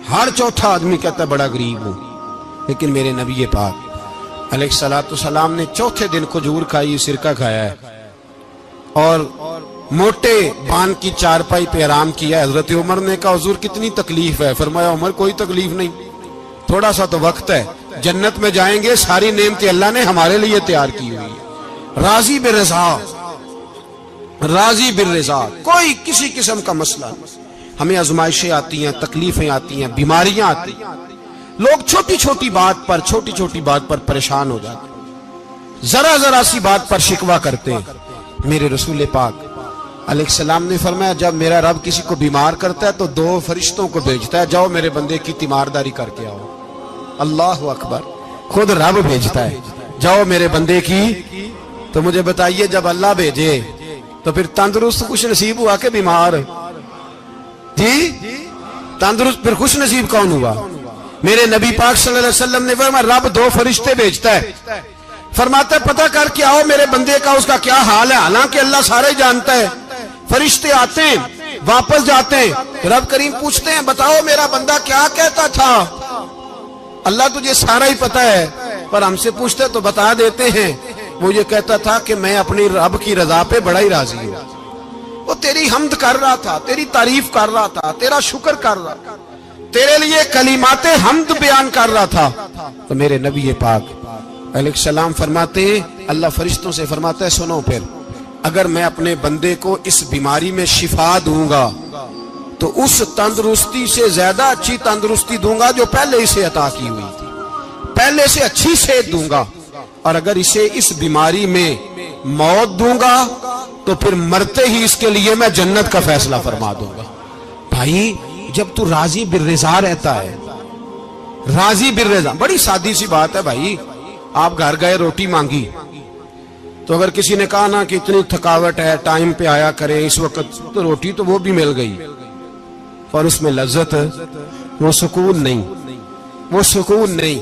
ہر چوتھا آدمی کہتا ہے بڑا غریب ہوں، لیکن میرے نبی پاک علیہ الصلوۃ والسلام نے چوتھے دن کھجور کھائی، سرکہ کھایا ہے اور موٹے بان کی چارپائی پہ آرام کیا. حضرت عمر نے کہا حضور کتنی تکلیف ہے؟ فرمایا عمر کوئی تکلیف نہیں، تھوڑا سا تو وقت ہے، جنت میں جائیں گے، ساری نعمتیں اللہ نے ہمارے لیے تیار کی ہوئی ہے. راضی بالرضا، راضی بالرضا، کوئی کسی قسم کا مسئلہ نہیں. ہمیں آزمائشیں آتی ہیں، تکلیفیں آتی ہیں، بیماریاں آتی ہیں، لوگ چھوٹی چھوٹی بات پر پریشان ہو جاتے ہیں، ذرا ذرا سی بات پر شکوہ کرتے ہیں. میرے رسول پاک علیہ السلام نے فرمایا جب میرا رب کسی کو بیمار کرتا ہے تو 2 فرشتوں کو بھیجتا ہے، جاؤ میرے بندے کی تیمارداری کر کے آؤ. اللہ اکبر، خود رب بھیجتا ہے، جاؤ میرے بندے کی. تو مجھے بتائیے جب اللہ بھیجے تو پھر تندرست خوش نصیب ہوا کہ بیمار؟ جی تندرست پھر خوش نصیب کون ہوا؟ میرے نبی پاک صلی اللہ علیہ وسلم نے فرمایا رب 2 فرشتے بھیجتا ہے، فرماتا ہے پتہ کر کے آؤ میرے بندے کا اس کا کیا حال ہے، حالانکہ اللہ سارے جانتا ہے. فرشتے آتے ہیں، واپس جاتے ہیں، رب کریم پوچھتے ہیں بتاؤ میرا بندہ کیا کہتا تھا؟ اللہ تجھے سارا ہی پتہ ہے، پر ہم سے پوچھتے تو بتا دیتے ہیں. وہ یہ کہتا تھا کہ میں اپنی رب کی رضا پہ بڑا ہی راضی ہوں. وہ تیری حمد کر رہا تھا، تیری تعریف کر رہا تھا، تیرا شکر کر رہا تھا، تیرے لیے کلمات حمد بیان کر رہا تھا. تو میرے نبی پاک علیہ السلام فرماتے ہیں، اللہ فرشتوں سے فرماتا ہے سنو پھر اگر میں اپنے بندے کو اس بیماری میں شفا دوں گا تو اس تندرستی سے زیادہ اچھی تندرستی دوں گا جو پہلے اسے عطا کی ہوئی تھی، پہلے سے اچھی صحت دوں گا. اور اگر اسے اس بیماری میں موت دوں گا تو پھر مرتے ہی اس کے لیے میں جنت کا فیصلہ فرما دوں گا. بھائی جب تو راضی بالرضا رہتا ہے، راضی بالرضا، بڑی سادی سی بات ہے بھائی. آپ گھر گئے روٹی مانگی تو اگر کسی نے کہا نا کہ اتنی تھکاوٹ ہے ٹائم پہ آیا کرے اس وقت، تو روٹی تو وہ بھی مل گئی اور اس میں لذت، وہ سکون نہیں، وہ سکون نہیں.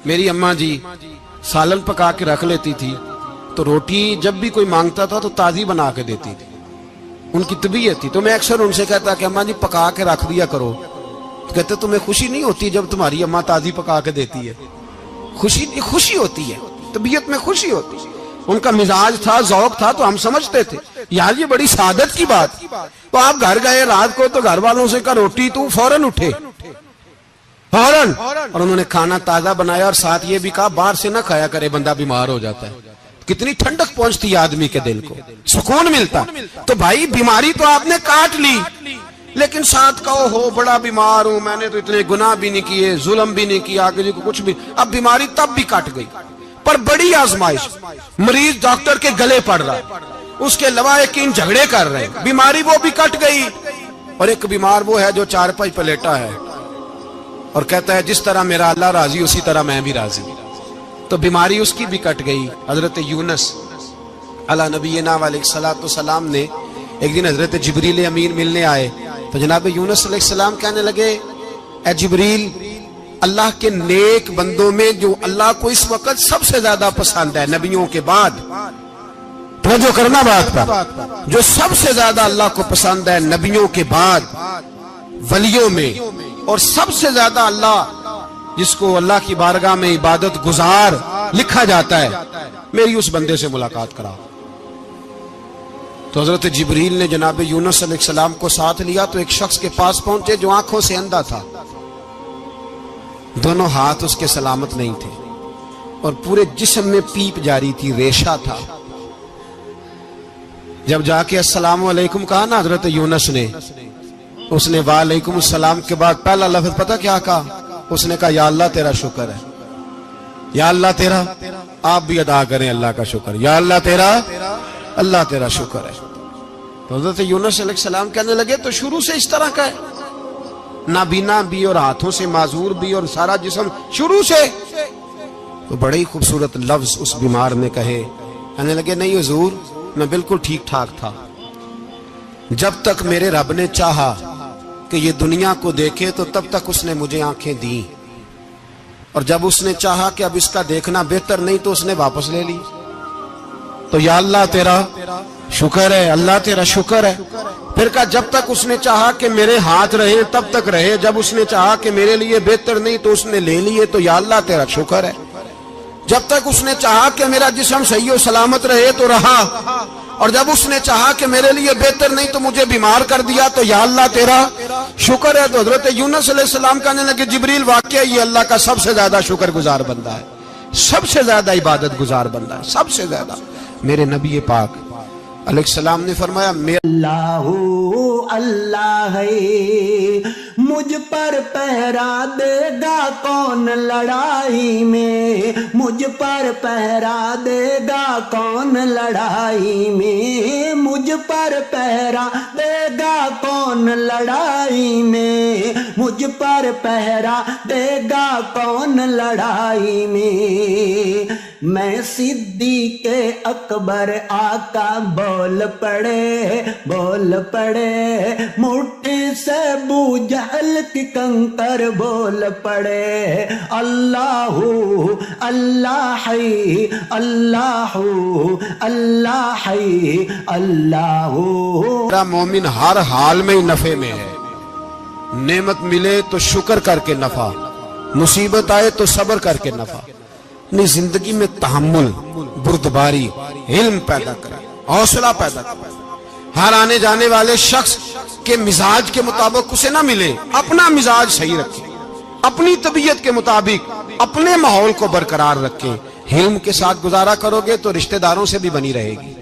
میری اماں جی سالن پکا کے رکھ لیتی تھی تو روٹی جب بھی کوئی مانگتا تھا تو تازی بنا کے دیتی تھی، ان کی طبیعت تھی. تو میں اکثر ان سے کہتا کہ اماں جی پکا کے رکھ دیا کرو. تو کہتے تمہیں خوشی نہیں ہوتی جب تمہاری اماں تازی پکا کے دیتی ہے؟ خوشی ہوتی ہے، طبیعت میں خوشی ہوتی ہے. ان کا مزاج تھا، ذوق تھا، تو ہم سمجھتے تھے یار یہ بڑی سعادت کی بات. تو آپ گھر گئے رات کو تو گھر والوں سے کہا روٹی، تو فوراً اٹھے فوراً، اور انہوں نے کھانا تازہ بنایا اور ساتھ یہ بھی کہا باہر سے نہ کھایا کرے بندہ بیمار ہو جاتا ہے. کتنی ٹھنڈک پہنچتی ہے آدمی کے دل کو، سکون ملتا. تو بھائی بیماری تو آپ نے کاٹ لی، لیکن ساتھ کہو ہو بڑا بیمار ہوں، میں نے تو اتنے گناہ بھی نہیں کیے، ظلم بھی نہیں کیا، کسی کو کچھ بھی. اب بیماری تب بھی کٹ گئی، پر بڑی آزمائش، مریض ڈاکٹر کے گلے پڑ رہا ہے، اس کے لواحقین جھگڑے کر رہے ہیں، بیماری وہ بھی کٹ گئی. اور ایک بیمار وہ ہے جو چارپائی پہ لیٹا ہے اور کہتا ہے جس طرح میرا اللہ راضی اسی طرح میں بھی راضی. تو بیماری اس کی بھی کٹ گئی. حضرت یونس علی نبینا علیہ الصلوۃ والسلام نے ایک دن حضرت جبریل امین ملنے آئے تو جناب یونس علیہ السلام کہنے لگے اے جبریل اللہ کے نیک بندوں میں جو اللہ کو اس وقت سب سے زیادہ پسند ہے نبیوں کے بعد، توجہ کرنا بات پر، جو سب سے زیادہ اللہ کو پسند ہے نبیوں کے بعد ولیوں میں، اور سب سے زیادہ اللہ جس کو اللہ کی بارگاہ میں عبادت گزار لکھا جاتا ہے، میری اس بندے سے ملاقات کرا۔ تو حضرت جبریل نے جناب یونس علیہ السلام کو ساتھ لیا تو ایک شخص کے پاس پہنچے جو آنکھوں سے اندھا تھا، دونوں ہاتھ اس کے سلامت نہیں تھے اور پورے جسم میں پیپ جاری تھی، ریشہ تھا۔ جب جا کے السلام علیکم کہا نا حضرت یونس نے، اس نے وعلیکم السلام کے بعد پہلا لفظ پتہ کیا کہا؟ اس نے کہا یا اللہ تیرا شکر ہے، یا اللہ تیرا، آپ بھی ادا کریں اللہ کا شکر، یا اللہ تیرا، اللہ تیرا شکر ہے۔ تو حضرت یونس علیہ السلام کہنے لگے تو شروع سے اس طرح کا ہے، نابینا بھی اور ہاتھوں سے معذور بھی اور سارا جسم شروع سے؟ تو بڑے ہی خوبصورت لفظ اس بیمار نے کہے، کہنے لگے نہیں حضور میں بالکل ٹھیک ٹھاک تھا، جب تک میرے رب نے چاہا کہ یہ دنیا کو دیکھے تو تب تک اس نے مجھے آنکھیں دیں، اور جب اس نے چاہا کہ اب اس کا دیکھنا بہتر نہیں تو اس نے واپس لے لی۔ تو یا اللہ تیرا شکر ہے، اللہ تیرا شکر ہے۔ پھر کہا جب تک اس نے چاہا کہ میرے ہاتھ رہے تب تک رہے، جب اس نے چاہا کہ میرے لیے بہتر نہیں تو اس نے لے لیے، تو یا اللہ تیرا شکر ہے۔ جب تک اس نے چاہا کہ میرا جسم صحیح و سلامت رہے تو رہا، اور جب اس نے چاہا کہ میرے لیے بہتر نہیں تو مجھے بیمار کر دیا، تو یا اللہ تیرا شکر ہے۔ تو حضرت یونس علیہ السلام کہنے لگے جبریل واقعہ یہ اللہ کا سب سے زیادہ شکر گزار بندہ ہے، سب سے زیادہ عبادت گزار بندہ ہے، سب سے زیادہ۔ میرے نبی پاک علیہ السلام نے فرمایا اللہ اللہ ہے، مجھ پر پہرا دے گا کون لڑائی میں، مجھ پر پہرا دے گا کون لڑائی میں، مجھ پر پہرا دے گا کون لڑائی میں، مجھ پر پہرا دے گا کون لڑائی میں۔ میں صدیق اکبر آقا بول پڑے، بول پڑے، مٹھی سے ابو جہل کی کنکر بول پڑے، اللہ اللہ ہے، اللہ اللہ ہے، اللہ۔ میرا مومن ہر حال میں نفع میں ہے، نعمت ملے تو شکر کر کے نفع، مصیبت آئے تو صبر کر کے نفع، اپنی زندگی میں تحمل، بردباری، علم پیدا کرے، حوصلہ پیدا کرے۔ ہر آنے جانے والے شخص کے مزاج کے مطابق اسے نہ ملے، اپنا مزاج صحیح رکھے، اپنی طبیعت کے مطابق اپنے ماحول کو برقرار رکھے۔ علم کے ساتھ گزارا کرو گے تو رشتہ داروں سے بھی بنی رہے گی،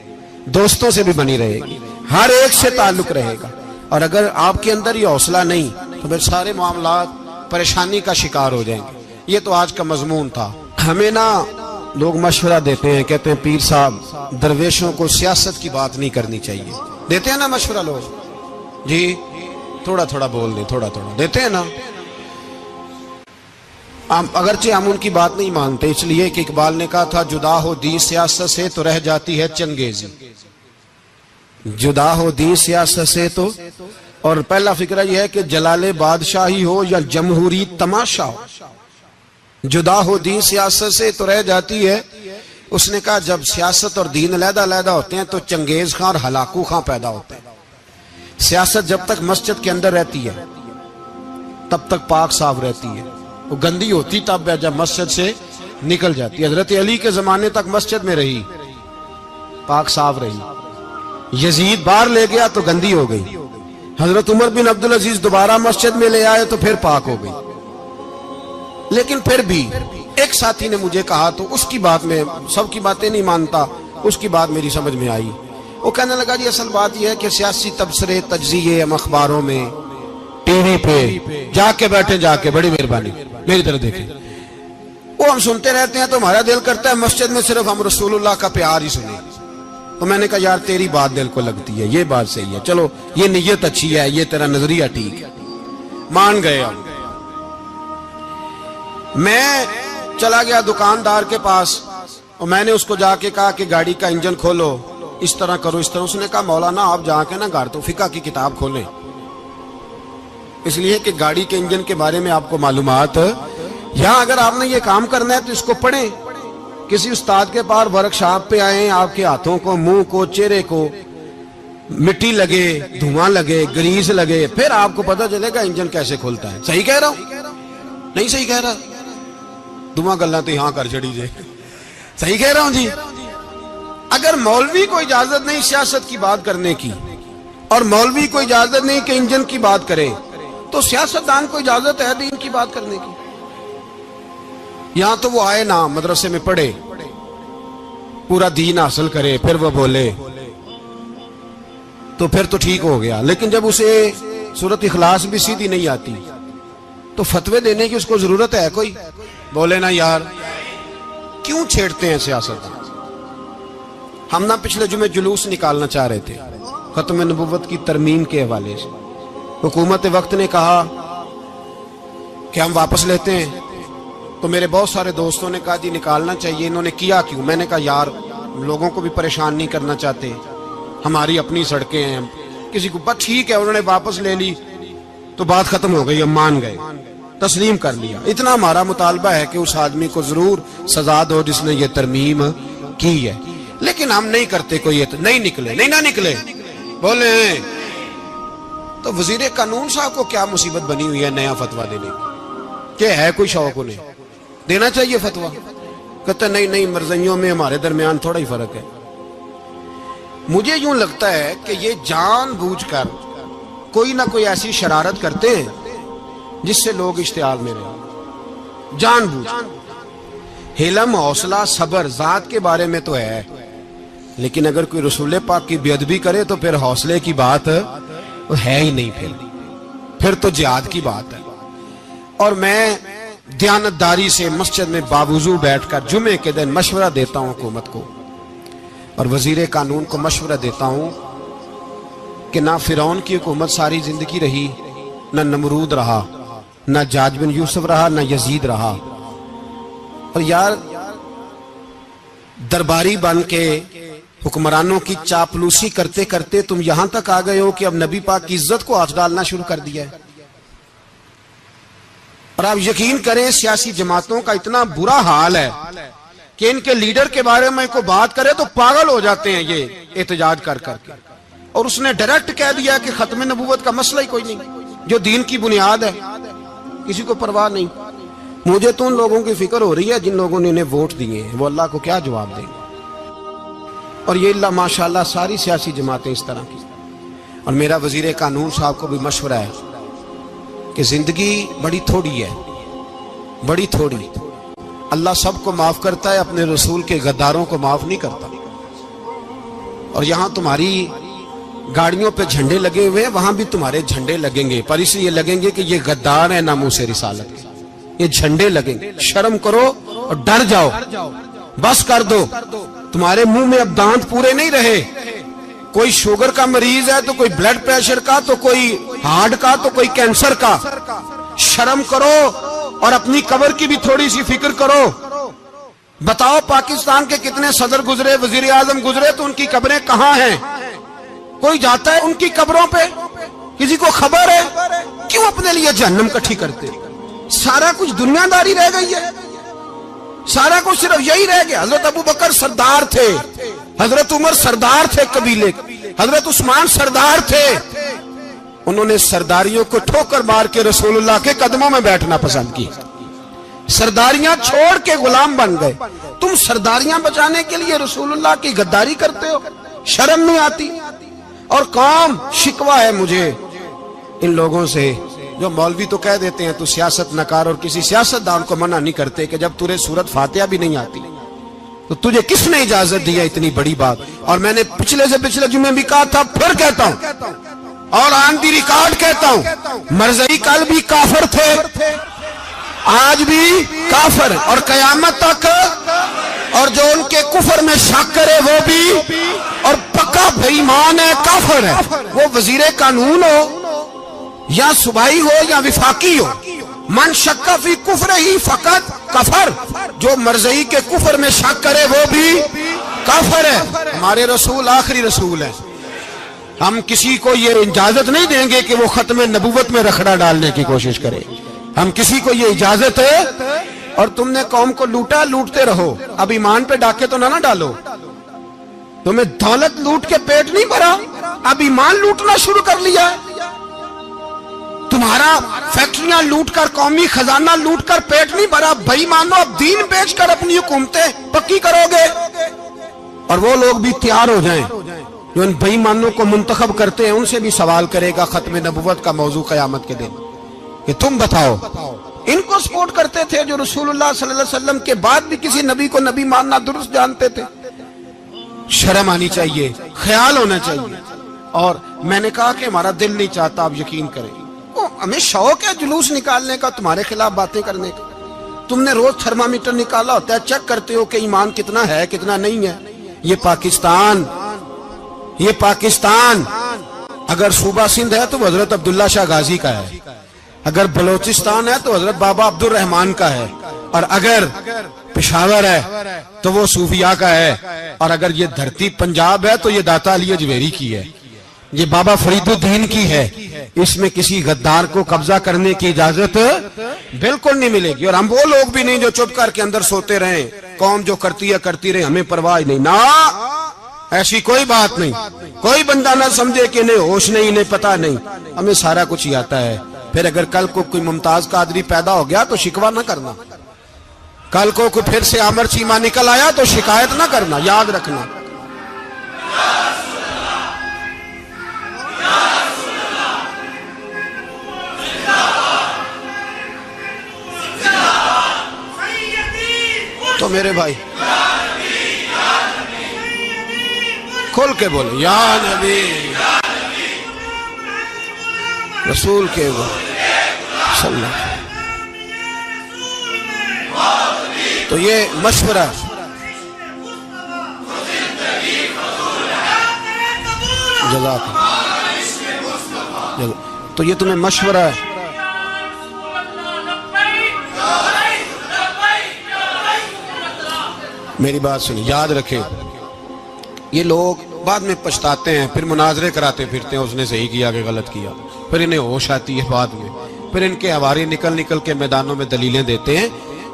دوستوں سے بھی بنی رہے گی، ہر ایک سے تعلق رہے گا۔ اور اگر آپ کے اندر یہ حوصلہ نہیں تو پھر سارے معاملات پریشانی کا شکار ہو جائیں گے۔ یہ تو آج کا مضمون تھا۔ ہمیں نا لوگ مشورہ دیتے ہیں، کہتے ہیں پیر صاحب درویشوں کو سیاست کی بات نہیں کرنی چاہیے، دیتے ہیں نا مشورہ لوگ، جی تھوڑا تھوڑا بول دیں، تھوڑا تھوڑا دیتے ہیں نا۔ اگرچہ ہم ان کی بات نہیں مانتے، اس لیے کہ اقبال نے کہا تھا جدا ہو دین سیاست سے تو رہ جاتی ہے چنگیزی، جدا ہو دین سیاست سے تو۔ اور پہلا فکرہ یہ ہے کہ جلال بادشاہی ہو یا جمہوری تماشا ہو، جدا ہو دین سیاست سے تو رہ جاتی ہے۔ اس نے کہا جب سیاست اور دین علیحدہ علیحدہ ہوتے ہیں تو چنگیز خان اور ہلاکو خان پیدا ہوتے ہیں۔ سیاست جب تک مسجد کے اندر رہتی ہے تب تک پاک صاف رہتی ہے، وہ گندی ہوتی تب ہے جب مسجد سے نکل جاتی ہے۔ حضرت علی کے زمانے تک مسجد میں رہی، پاک صاف رہی، یزید باہر لے گیا تو گندی ہو گئی، حضرت عمر بن عبدالعزیز دوبارہ مسجد میں لے آئے تو پھر پاک ہو گئی۔ لیکن پھر بھی ایک ساتھی نے مجھے کہا تو اس کی بات میں، سب کی باتیں نہیں مانتا، اس کی بات میری سمجھ میں آئی۔ وہ کہنے لگا جی اصل بات یہ ہے کہ سیاسی تبصرے تجزیے ہم اخباروں میں ٹی وی پہ جا کے بیٹھے، جا کے بڑی مہربانی میری طرف دیکھیں، وہ ہم سنتے رہتے ہیں تو ہمارا دل کرتا ہے مسجد میں صرف ہم رسول اللہ کا پیار ہی سنیں۔ تو میں نے کہا یار تیری بات دل کو لگتی ہے، یہ بات صحیح ہے، چلو یہ نیت اچھی ہے، یہ تیرا نظریہ ٹھیک ہے، مان گئے ہم۔ میں چلا گیا دکاندار کے پاس اور میں نے اس کو جا کے کہا کہ گاڑی کا انجن کھولو، اس طرح کرو اس طرح. اس نے کہا مولانا آپ جا کے نا گھر تو فقہ کی کتاب کھولیں, اس لیے کہ گاڑی کے انجن کے بارے میں آپ کو معلومات, یہاں اگر آپ نے یہ کام کرنا ہے تو اس کو پڑھیں. کسی استاد کے پاس ورکشاپ پہ آئیں, آپ کے ہاتھوں کو, منہ کو, چہرے کو مٹی لگے, دھواں لگے, گریس لگے, پھر آپ کو پتہ چلے گا انجن کیسے کھلتا ہے. صحیح کہہ رہا ہوں نہیں صحیح کہہ رہا؟ دھواں گلا تو یہاں کر چڑی جائے. صحیح کہہ رہا ہوں جی. اگر مولوی کو اجازت نہیں سیاست کی بات کرنے کی, اور مولوی کو اجازت نہیں کہ انجن کی بات کرے, تو سیاستدان کو اجازت ہے دین کی بات کرنے کی. یہاں تو وہ آئے نا مدرسے میں پڑھے, پورا دین حاصل کرے, پھر وہ بولے تو پھر تو ٹھیک ہو گیا. لیکن جب اسے سورۃ اخلاص بھی سیدھی نہیں آتی تو فتوے دینے کی اس کو ضرورت ہے کوئی؟ بولے نا یار کیوں چھیڑتے ہیں سیاست؟ ہم نہ پچھلے جمعے جلوس نکالنا چاہ رہے تھے ختم نبوت کی ترمیم کے حوالے سے. حکومت وقت نے کہا کہ ہم واپس لیتے ہیں, تو میرے بہت سارے دوستوں نے کہا جی نکالنا چاہیے. انہوں نے کیا کیوں؟ میں نے کہا یار لوگوں کو بھی پریشان نہیں کرنا چاہتے, ہماری اپنی سڑکیں ہیں, کسی کو بس ٹھیک ہے. انہوں نے واپس لے لی تو بات ختم ہو گئی, ہم مان گئے, تسلیم کر لیا. اتنا ہمارا مطالبہ ہے کہ اس آدمی کو ضرور سزا دو جس نے یہ ترمیم کی ہے. لیکن ہم نہیں کرتے, کوئی نہیں نکلے, نہیں نہ نکلے بولے. تو وزیر قانون صاحب کو کیا مصیبت بنی ہوئی ہے نیا فتویٰ دینے کی؟ کہ ہے کوئی شوق انہیں دینا چاہیے فتویٰ؟ کہتے نہیں مرضیوں میں ہمارے درمیان تھوڑا ہی فرق ہے. مجھے یوں لگتا ہے کہ یہ جان بوجھ کر کوئی نہ کوئی ایسی شرارت کرتے ہیں جس سے لوگ اشتعال میں رہیں. جان بوجھ. حلم, حوصلہ, صبر ذات کے بارے میں تو ہے, لیکن اگر کوئی رسول پاک کی بے ادبی کرے تو پھر حوصلے کی بات ہے ہی نہیں, پھر تو جہاد کی بات ہے. اور میں دیانتداری سے مسجد میں باوضو بیٹھ کر جمعے کے دن مشورہ دیتا ہوں حکومت کو, اور وزیر قانون کو مشورہ دیتا ہوں کہ نہ فرعون کی حکومت ساری زندگی رہی, نہ نمرود رہا, نہ جاج بن یوسف رہا, نہ یزید رہا. اور یار درباری بن کے حکمرانوں کی چاپلوسی کرتے کرتے تم یہاں تک آ گئے ہو کہ اب نبی پاک کی عزت کو ہاتھ ڈالنا شروع کر دیا ہے. اور آپ یقین کریں سیاسی جماعتوں کا اتنا برا حال ہے کہ ان کے لیڈر کے بارے میں کوئی بات کرے تو پاگل ہو جاتے ہیں یہ احتجاج کر کر کے. اور اس نے ڈائریکٹ کہہ دیا کہ ختم نبوت کا مسئلہ ہی کوئی نہیں, جو دین کی بنیاد ہے, کسی کو پرواہ نہیں. مجھے تو ان لوگوں کی فکر ہو رہی ہے جن لوگوں نے انہیں ووٹ دیے ہیں, وہ اللہ کو کیا جواب دیں. اور یہ اللہ ماشاءاللہ ساری سیاسی جماعتیں اس طرح کی. اور میرا وزیر قانون صاحب کو بھی مشورہ ہے کہ زندگی بڑی تھوڑی ہے, بڑی تھوڑی. اللہ سب کو معاف کرتا ہے, اپنے رسول کے غداروں کو معاف نہیں کرتا. اور یہاں تمہاری گاڑیوں پہ جھنڈے لگے ہوئے ہیں, وہاں بھی تمہارے جھنڈے لگیں گے, پر اس لیے لگیں گے کہ یہ غدار ہیں ناموس رسالت کے. یہ جھنڈے لگیں گے. شرم کرو اور ڈر جاؤ, بس کر دو. تمہارے منہ میں اب دانت پورے نہیں رہے. کوئی شوگر کا مریض ہے تو کوئی بلڈ پریشر کا, تو کوئی ہارٹ کا, تو کوئی کینسر کا. شرم کرو اور اپنی قبر کی بھی تھوڑی سی فکر کرو. بتاؤ پاکستان کے کتنے صدر گزرے, وزیر اعظم گزرے, تو ان کی قبریں کہاں ہیں؟ کوئی جاتا ہے ان کی قبروں پہ؟ کسی کو خبر ہے؟ کیوں اپنے لیے جہنم کٹھی کرتے؟ سارا کچھ دنیا داری رہ گئی ہے, سارا کچھ صرف یہی رہ گیا. حضرت ابو بکر سردار تھے, حضرت عمر سردار تھے قبیلے, حضرت عثمان سردار تھے. انہوں نے سرداریوں کو ٹھوکر مار کے رسول اللہ کے قدموں میں بیٹھنا پسند کی. سرداریاں چھوڑ کے غلام بن گئے. تم سرداریاں بچانے کے لیے رسول اللہ کی غداری کرتے ہو, شرم نہیں آتی؟ اور قوم شکوہ ہے مجھے ان لوگوں سے جو مولوی تو کہہ دیتے ہیں تو سیاست نکار, اور کسی سیاستدان کو منع نہیں کرتے کہ جب تجھے سورت فاتحہ بھی نہیں آتی تو تجھے کس نے اجازت دیا اتنی بڑی بات. اور میں نے پچھلے سے پچھلے جمعے بھی کہا تھا, پھر کہتا ہوں اور آن دی ریکارڈ کہتا ہوں, مرزائی کل بھی کافر تھے, آج بھی کافر, اور قیامت تک. اور جو ان کے کفر میں شک کرے وہ بھی, اور پکا بے ایمان ہے, کافر ہے. وہ وزیر قانون ہو یا صوبائی ہو یا وفاقی ہو, من شک فی کفر ہی فقط کفر. جو مرزائی کے کفر میں شک کرے وہ بھی کافر ہے. ہمارے رسول آخری رسول ہیں. ہم کسی کو یہ اجازت نہیں دیں گے کہ وہ ختم نبوت میں رکھڑا ڈالنے کی کوشش کرے. ہم کسی کو یہ اجازت ہے. اور تم نے قوم کو لوٹا, لوٹتے رہو. اب ایمان پہ ڈاکے تو نہ ڈالو. تمہیں دولت لوٹ کے پیٹ نہیں بھرا, اب ایمان لوٹنا شروع کر لیا ہے. تمہارا فیکٹریاں لوٹ کر, قومی خزانہ لوٹ کر پیٹ نہیں بھرا. بھائی مانو اب دین بیچ کر اپنی حکومتیں پکی کرو گے. اور وہ لوگ بھی تیار ہو جائیں جو ان بھائی مانوں کو منتخب کرتے ہیں, ان سے بھی سوال کرے گا ختم نبوت کا موضوع قیامت کے دن کہ تم بتاؤ. ان کو سپورٹ کرتے تھے جو رسول اللہ صلی اللہ علیہ وسلم کے بعد بھی کسی نبی کو نبی ماننا درست جانتے تھے. شرم آنی چاہیے, خیال ہونا چاہیے. اور میں نے کہا کہ ہمارا دل نہیں چاہتا, آپ یقین کریں. ہمیں شوق ہے جلوس نکالنے کا, تمہارے خلاف باتیں کرنے کا. تم نے روز تھرمامیٹر نکالا ہوتا ہے, چیک کرتے ہو کہ ایمان کتنا ہے کتنا نہیں ہے. یہ پاکستان اگر صوبہ سندھ ہے تو وہ حضرت عبداللہ شاہ غازی کا ہے, اگر بلوچستان ہے تو حضرت بابا عبد الرحمان کا ہے, اور اگر پشاور ہے تو وہ صوفیاء کا ہے, اور اگر یہ دھرتی پنجاب ہے تو یہ داتا علی اجویری کی ہے, یہ بابا فرید الدین کی ہے. اس میں کسی غدار کو قبضہ کرنے کی اجازت بالکل نہیں ملے گی. اور ہم وہ لوگ بھی نہیں جو چپ کر کے اندر سوتے رہیں, قوم جو کرتی ہے کرتی رہے, ہمیں پرواہ نہیں. نا, ایسی کوئی بات نہیں. کوئی بندہ نہ سمجھے کہ انہیں ہوش نہیں, انہیں پتہ نہیں. ہمیں سارا کچھ ہی آتا ہے. پھر اگر کل کو کوئی ممتاز قادری پیدا ہو گیا تو شکوہ نہ کرنا. کل کو کوئی پھر سے عامر چیمہ نکل آیا تو شکایت نہ کرنا, یاد رکھنا. تو میرے بھائی کھل کے بولے یا نبی رسول کے صلی اللہ. تو یہ مشورہ جزاک اللہ. تو یہ تمہیں مشورہ ہے. میری بات سنی, یاد رکھیں. یہ لوگ بعد میں پچھتاتے ہیں, پھر مناظرے کراتے پھرتے ہیں, اس نے صحیح کیا کہ غلط کیا. پھر انہیں ہوش آتی ہے بعد میں, پھر ان کے ہواری نکل نکل کے میدانوں میں دلیلیں دیتے ہیں.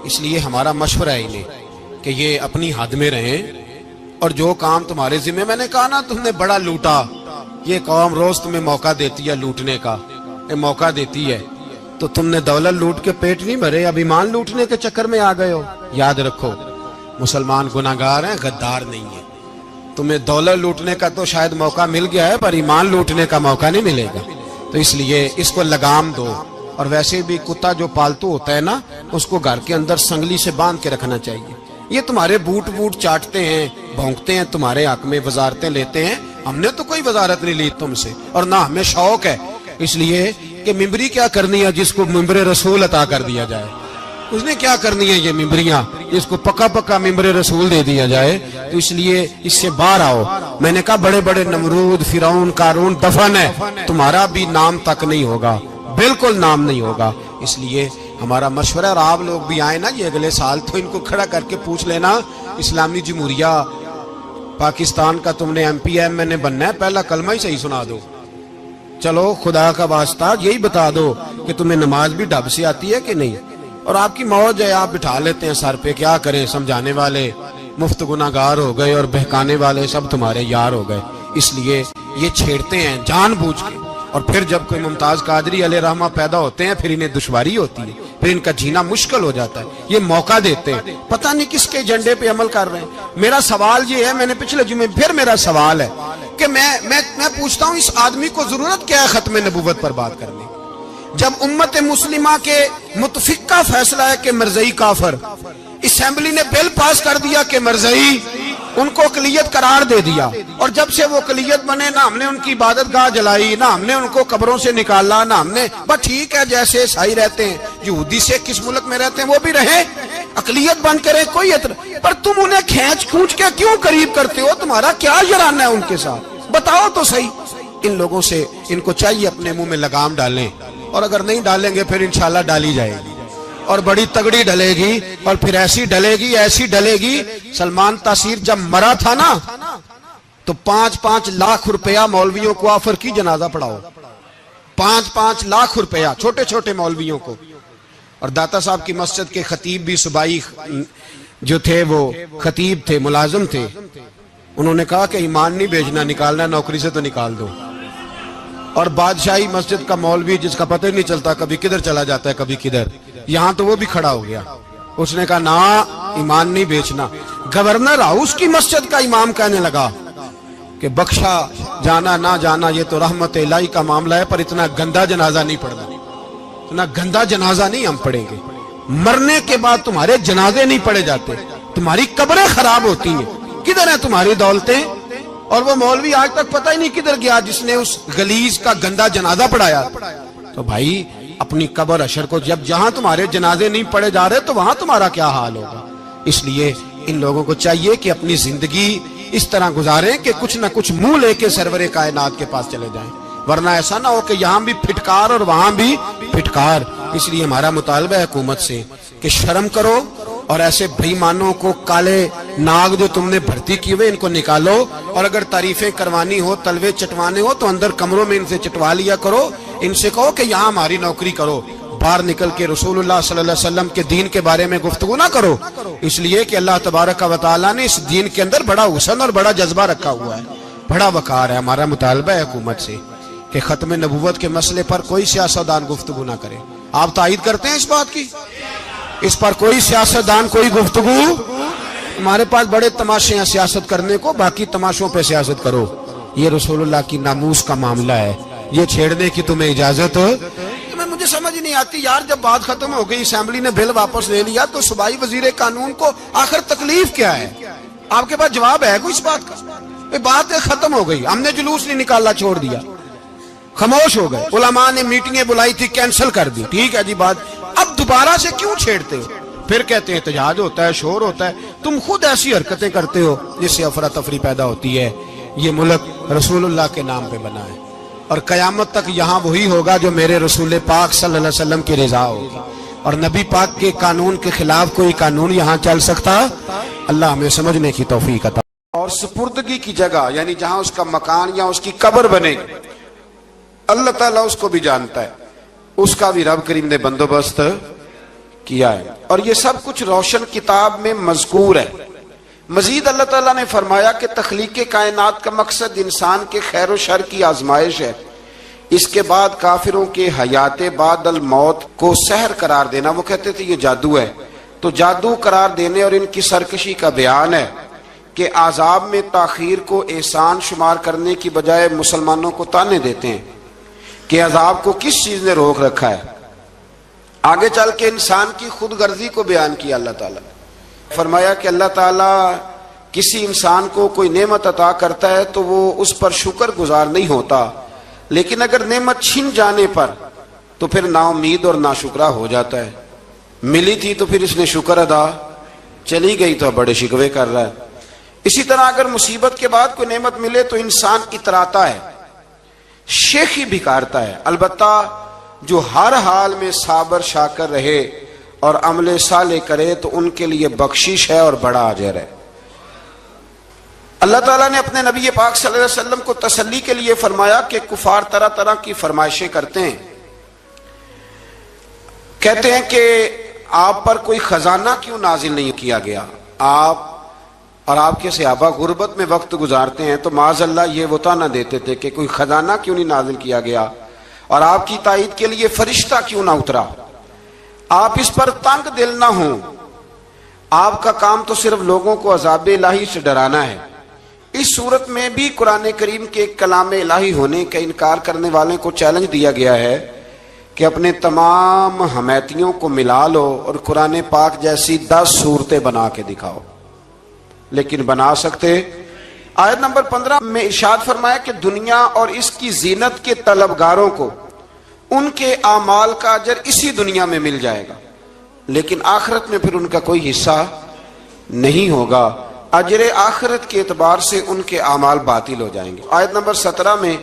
اس لیے ہمارا مشورہ ہے انہیں کہ یہ اپنی حد میں رہیں, اور جو کام تمہارے ذمہ, میں نے کہا نا تم نے بڑا لوٹا. یہ قوم روز تمہیں موقع دیتی ہے لوٹنے کا, یہ موقع دیتی ہے. تو تم نے دولت لوٹ کے پیٹ نہیں بھرے, اب ایمان لوٹنے کے چکر میں آ گئے ہو. یاد رکھو مسلمان گناہگار ہیں, غدار نہیں ہیں. تمہیں دولت لوٹنے کا تو شاید موقع مل گیا ہے, پر ایمان لوٹنے کا موقع نہیں ملے گا. تو اس لیے اس کو لگام دو. اور ویسے بھی کتا جو پالتو ہوتا ہے نا, اس کو گھر کے اندر سنگلی سے باندھ کے رکھنا چاہیے. یہ تمہارے بوٹ چاٹتے ہیں, بھونکتے ہیں, تمہارے حق میں وزارتیں لیتے ہیں. ہم نے تو کوئی وزارت نہیں لی تم سے, اور نہ ہمیں شوق ہے. اس لیے کہ ممبری کیا کرنی ہے جس کو ممبر رسول عطا کر دیا جائے. اس نے کیا کرنی ہے یہ ممبریاں جس کو پکا پکا ممبر رسول دے دیا جائے. تو اس لیے اس سے باہر آؤ. میں نے کہا بڑے بڑے نمرود, فرعون, قارون دفن ہے, تمہارا بھی نام تک نہیں ہوگا, بالکل نام نہیں ہوگا. اس لیے ہمارا مشورہ, اور آپ لوگ بھی آئے نا یہ اگلے سال, تو ان کو کھڑا کر کے پوچھ لینا اسلامی جمہوریہ پاکستان کا تم نے MPM نے بننا ہے, پہلا کلمہ ہی صحیح سنا دو. چلو خدا کا واسطہ یہی بتا دو کہ تمہیں نماز بھی ڈھب سے آتی ہے کہ نہیں. اور آپ کی موج ہے, آپ بٹھا لیتے ہیں سر پہ, کیا کریں. سمجھانے والے مفت گناہگار ہو گئے, اور بہکانے والے سب تمہارے یار ہو گئے. اس لیے یہ چھیڑتے ہیں جان بوجھ کے. اور پھر جب کوئی ممتاز قادری علیہ رحمہ پیدا ہوتے ہیں, پھر انہیں دشواری ہوتی ہے, پھر ان کا جینا مشکل ہو جاتا ہے. یہ موقع دیتے ہیں, پتہ نہیں کس کے ایجنڈے پہ عمل کر رہے ہیں. میرا سوال یہ ہے, میں نے پچھلے جمعے پھر میرا سوال ہے کہ میں پوچھتا ہوں, اس آدمی کو ضرورت کیا ہے ختم نبوت پر بات کرنے, جب امت مسلمہ کے متفق کا فیصلہ ہے کہ مرزائی کافر. اسمبلی نے بل پاس کر دیا کہ مرزائی, ان کو اقلیت قرار دے دیا. اور جب سے وہ اقلیت بنے, نہ ہم نے ان کی عبادت گاہ جلائی, نہ ہم نے ان کو قبروں سے نکالا, نہ ہم نے, بس ٹھیک ہے جیسے عیسائی رہتے ہیں, یہودی سے کس ملک میں رہتے ہیں وہ بھی رہیں, اقلیت بن کے رہے, کوئی پر تم انہیں کھینچ کھونچ کے کیوں قریب کرتے ہو؟ تمہارا کیا یارانہ ہے ان کے ساتھ؟ بتاؤ تو صحیح. ان لوگوں سے ان کو چاہیے اپنے منہ میں لگام ڈالیں, اور اگر نہیں ڈالیں گے پھر انشاءاللہ ڈالی جائے گی, اور بڑی تگڑی ڈلے گی, اور پھر ایسی ڈلے گی. سلمان تاثیر جب مرا تھا نا, تو 5-5 لاکھ روپیہ مولویوں کو آفر کی جنازہ پڑھاؤ. 5-5 لاکھ روپیہ چھوٹے چھوٹے مولویوں کو. اور داتا صاحب کی مسجد کے خطیب بھی صوبائی جو تھے وہ خطیب تھے, ملازم تھے. انہوں نے کہا کہ ایمان نہیں بیچنا, نکالنا نوکری سے تو نکال دو. اور بادشاہی مسجد کا مولوی جس کا پتہ نہیں چلتا کبھی کدھر چلا جاتا ہے کبھی کدھر, یہاں تو وہ بھی کھڑا ہو گیا. اس نے کہا نا ایمان نہیں بیچنا. گورنر ہاؤس کی مسجد کا امام کہنے لگا کہ بخشا جانا نہ جانا یہ تو رحمت الہی کا معاملہ ہے, پر اتنا گندا جنازہ نہیں پڑھنا. اتنا گندا جنازہ نہیں ہم پڑھیں گے. مرنے کے بعد تمہارے جنازے نہیں پڑھے جاتے, تمہاری قبریں خراب ہوتی ہیں. کدھر ہیں تمہاری دولتیں؟ اور وہ مولوی آج تک پتہ ہی نہیں کدھر گیا جس نے اس غلیظ کا گندا جنازہ پڑھایا. تو بھائی اپنی قبر حشر کو, جب جہاں تمہارے جنازے نہیں پڑھے جا رہے تو وہاں تمہارا کیا حال ہوگا. اس لیے ان لوگوں کو چاہیے کہ اپنی زندگی اس طرح گزاریں کہ کچھ نہ کچھ منہ لے کے سرور کائنات کے پاس چلے جائیں, ورنہ ایسا نہ ہو کہ یہاں بھی پھٹکار اور وہاں بھی پھٹکار. اس لیے ہمارا مطالبہ ہے حکومت سے کہ شرم کرو اور ایسے بھائیمانوں کو, کالے ناگ جو تم نے بھرتی کی ہوئے ان کو نکالو, اور اگر تعریفیں کروانی ہو, تلوے چٹوانے ہو تو اندر کمروں میں ان سے چٹوا لیا کرو. ان سے کہو کہ یہاں ہماری نوکری کرو, باہر نکل کے رسول اللہ صلی اللہ علیہ وسلم کے دین کے بارے میں گفتگو نہ کرو. اس لیے کہ اللہ تبارک و تعالیٰ نے اس دین کے اندر بڑا حسن اور بڑا جذبہ رکھا ہوا ہے, بڑا وقار ہے. ہمارا مطالبہ ہے حکومت سے کہ ختم نبوت کے مسئلے پر کوئی سیاستدان گفتگو نہ کرے. آپ تائید کرتے ہیں اس بات کی؟ اس پر کوئی سیاستدان کوئی گفتگو. ہمارے پاس بڑے تماشے ہیں سیاست کرنے کو, باقی تماشوں پہ سیاست کرو. یہ رسول اللہ کی ناموس کا معاملہ ہے, یہ چھیڑنے کی تمہیں اجازت ہو. مجھے سمجھ نہیں آتی یار, جب بات ختم ہو گئی, اسمبلی نے بل واپس لے لیا, تو صوبائی وزیر قانون کو آخر تکلیف کیا ہے؟ آپ کے پاس جواب ہے کوئی اس بات کا؟ بات ختم ہو گئی, ہم نے جلوس نہیں نکالا, چھوڑ دیا, خاموش ہو گئے. علماء نے میٹنگیں بلائی تھی, کینسل کر دی, ٹھیک ہے جی بات. اب دوبارہ سے کیوں چھیڑتے ہو؟ پھر کہتے ہیں احتجاج ہوتا ہے, شور ہوتا ہے. تم خود ایسی حرکتیں کرتے ہو جس سے افراتفری پیدا ہوتی ہے. یہ ملک رسول اللہ کے نام پہ بنا ہے, اور قیامت تک یہاں وہی ہوگا جو میرے رسول پاک صلی اللہ علیہ وسلم کی رضا ہوگی, اور نبی پاک کے قانون کے خلاف کوئی قانون یہاں چل سکتا؟ اللہ ہمیں سمجھنے کی توفیق عطا. اور سپردگی کی جگہ یعنی جہاں اس کا مکان یا اس کی قبر بنے گی, اللہ تعالیٰ اس کو بھی جانتا ہے, اس کا بھی رب کریم نے بندوبست کیا ہے. اور یہ سب کچھ روشن کتاب میں مذکور ہے. مزید اللہ تعالیٰ نے فرمایا کہ تخلیق کائنات کا مقصد انسان کے خیر و شر کی آزمائش ہے. اس کے بعد کافروں کے حیات بعد الموت کو سحر قرار دینا, وہ کہتے تھے یہ جادو ہے, تو جادو قرار دینے اور ان کی سرکشی کا بیان ہے کہ عذاب میں تاخیر کو احسان شمار کرنے کی بجائے مسلمانوں کو تانے دیتے ہیں کہ عذاب کو کس چیز نے روک رکھا ہے. آگے چل کے انسان کی خود غرضی کو بیان کیا اللہ تعالیٰ. فرمایا کہ اللہ تعالیٰ کسی انسان کو کوئی نعمت عطا کرتا ہے تو وہ اس پر شکر گزار نہیں ہوتا, لیکن اگر نعمت چھن جانے پر تو پھر نا امید اور ناشکرا ہو جاتا ہے. ملی تھی تو پھر اس نے شکر ادا, چلی گئی تو بڑے شکوے کر رہا ہے. اسی طرح اگر مصیبت کے بعد کوئی نعمت ملے تو انسان اتراتا ہے, شیخی بھکارتا ہے. البتہ جو ہر حال میں صابر شاکر رہے اور عمل صالح کرے تو ان کے لیے بخشش ہے اور بڑا اجر ہے. اللہ تعالیٰ نے اپنے نبی پاک صلی اللہ علیہ وسلم کو تسلی کے لیے فرمایا کہ کفار طرح طرح کی فرمائشیں کرتے ہیں, کہتے ہیں کہ آپ پر کوئی خزانہ کیوں نازل نہیں کیا گیا. آپ اور آپ کے صحابہ غربت میں وقت گزارتے ہیں تو معاذ اللہ یہ وہ طعنہ دیتے تھے کہ کوئی خزانہ کیوں نہیں نازل کیا گیا, اور آپ کی تائید کے لیے فرشتہ کیوں نہ اترا. آپ اس پر تنگ دل نہ ہوں, آپ کا کام تو صرف لوگوں کو عذاب الہی سے ڈرانا ہے. اس صورت میں بھی قرآن کریم کے کلام الہی ہونے کا انکار کرنے والوں کو چیلنج دیا گیا ہے کہ اپنے تمام حمیتیوں کو ملا لو اور قرآن پاک جیسی 10 صورتیں بنا کے دکھاؤ, لیکن بنا سکتے. آیت نمبر 15 میں ارشاد فرمایا کہ دنیا اور اس کی زینت کے طلبگاروں کو ان کے اعمال کا اجر اسی دنیا میں مل جائے گا, لیکن آخرت میں پھر ان کا کوئی حصہ نہیں ہوگا. اجر آخرت کے اعتبار سے ان کے اعمال باطل ہو جائیں گے. آیت نمبر 17 میں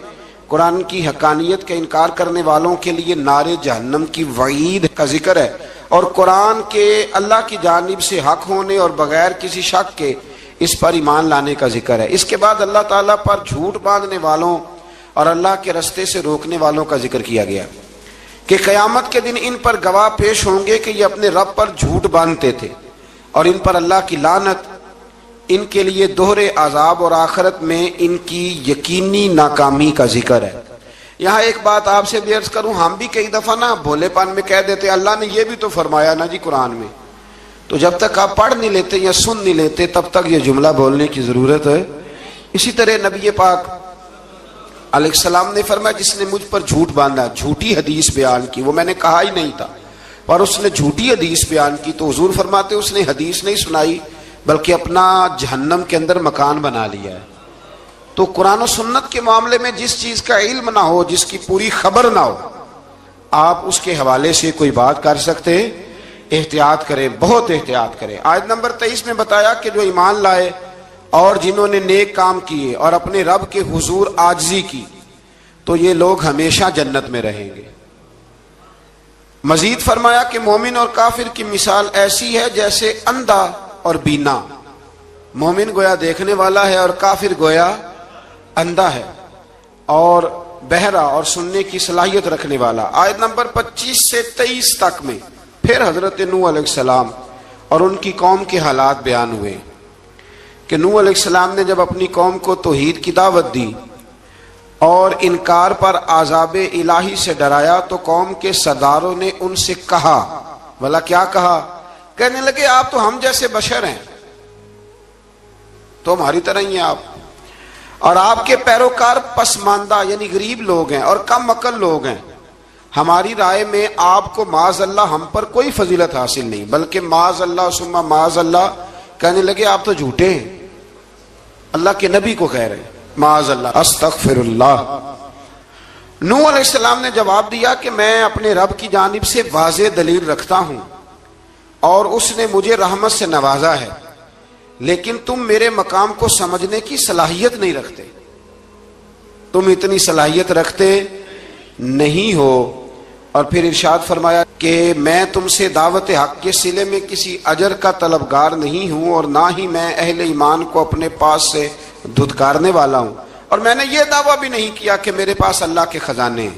قرآن کی حقانیت کا انکار کرنے والوں کے لیے نار جہنم کی وعید کا ذکر ہے, اور قرآن کے اللہ کی جانب سے حق ہونے اور بغیر کسی شک کے اس پر ایمان لانے کا ذکر ہے۔ اس کے بعد اللہ تعالیٰ پر جھوٹ باندھنے والوں اور اللہ کے رستے سے روکنے والوں کا ذکر کیا گیا کہ قیامت کے دن ان پر گواہ پیش ہوں گے کہ یہ اپنے رب پر جھوٹ باندھتے تھے اور ان پر اللہ کی لعنت، ان کے لیے دوہرے عذاب اور آخرت میں ان کی یقینی ناکامی کا ذکر ہے۔ یہاں ایک بات آپ سے بھی عرض کروں، ہم بھی کئی دفعہ نا بھولے پن میں کہہ دیتے اللہ نے یہ بھی تو فرمایا نا جی قرآن میں، تو جب تک آپ پڑھ نہیں لیتے یا سن نہیں لیتے تب تک یہ جملہ بولنے کی ضرورت ہے۔ اسی طرح نبی پاک علیہ السلام نے فرمایا جس نے مجھ پر جھوٹ باندھا، جھوٹی حدیث بیان کی، وہ میں نے کہا ہی نہیں تھا پر اس نے جھوٹی حدیث بیان کی، تو حضور فرماتے اس نے حدیث نہیں سنائی بلکہ اپنا جہنم کے اندر مکان بنا لیا ہے۔ تو قرآن و سنت کے معاملے میں جس چیز کا علم نہ ہو، جس کی پوری خبر نہ ہو، آپ اس کے حوالے سے کوئی بات کر سکتے، احتیاط کریں، بہت احتیاط کریں۔ آیت نمبر 23 میں بتایا کہ جو ایمان لائے اور جنہوں نے نیک کام کیے اور اپنے رب کے حضور عاجزی کی تو یہ لوگ ہمیشہ جنت میں رہیں گے۔ مزید فرمایا کہ مومن اور کافر کی مثال ایسی ہے جیسے اندھا اور بینا، مومن گویا دیکھنے والا ہے اور کافر گویا اندھا ہے اور بہرا اور سننے کی صلاحیت رکھنے والا۔ آیت نمبر 25 سے 23 تک میں پھر حضرت نوح علیہ السلام اور ان کی قوم کے حالات بیان ہوئے کہ نوح علیہ السلام نے جب اپنی قوم کو توحید کی دعوت دی اور انکار پر عذاب الہی سے ڈرایا تو قوم کے سرداروں نے ان سے کہا، بھلا کیا کہا؟ کہنے لگے آپ تو ہم جیسے بشر ہیں، تو ہماری طرح ہی ہیں آپ، اور آپ کے پیروکار پسماندہ یعنی غریب لوگ ہیں اور کم عقل لوگ ہیں، ہماری رائے میں آپ کو معاذ اللہ ہم پر کوئی فضیلت حاصل نہیں، بلکہ معاذ اللہ ثم معاذ اللہ۔ کہنے لگے آپ تو جھوٹے ہیں، اللہ کے نبی کو کہہ رہے ہیں معاذ اللہ، استغفر اللہ۔ نوح علیہ السلام نے جواب دیا کہ میں اپنے رب کی جانب سے واضح دلیل رکھتا ہوں اور اس نے مجھے رحمت سے نوازا ہے، لیکن تم میرے مقام کو سمجھنے کی صلاحیت نہیں رکھتے، تم اتنی صلاحیت رکھتے نہیں ہو۔ اور پھر ارشاد فرمایا کہ میں تم سے دعوت حق کے صلے میں کسی اجر کا طلبگار نہیں ہوں اور نہ ہی میں اہل ایمان کو اپنے پاس سے دھتکارنے والا ہوں، اور میں نے یہ دعویٰ بھی نہیں کیا کہ میرے پاس اللہ کے خزانے ہیں،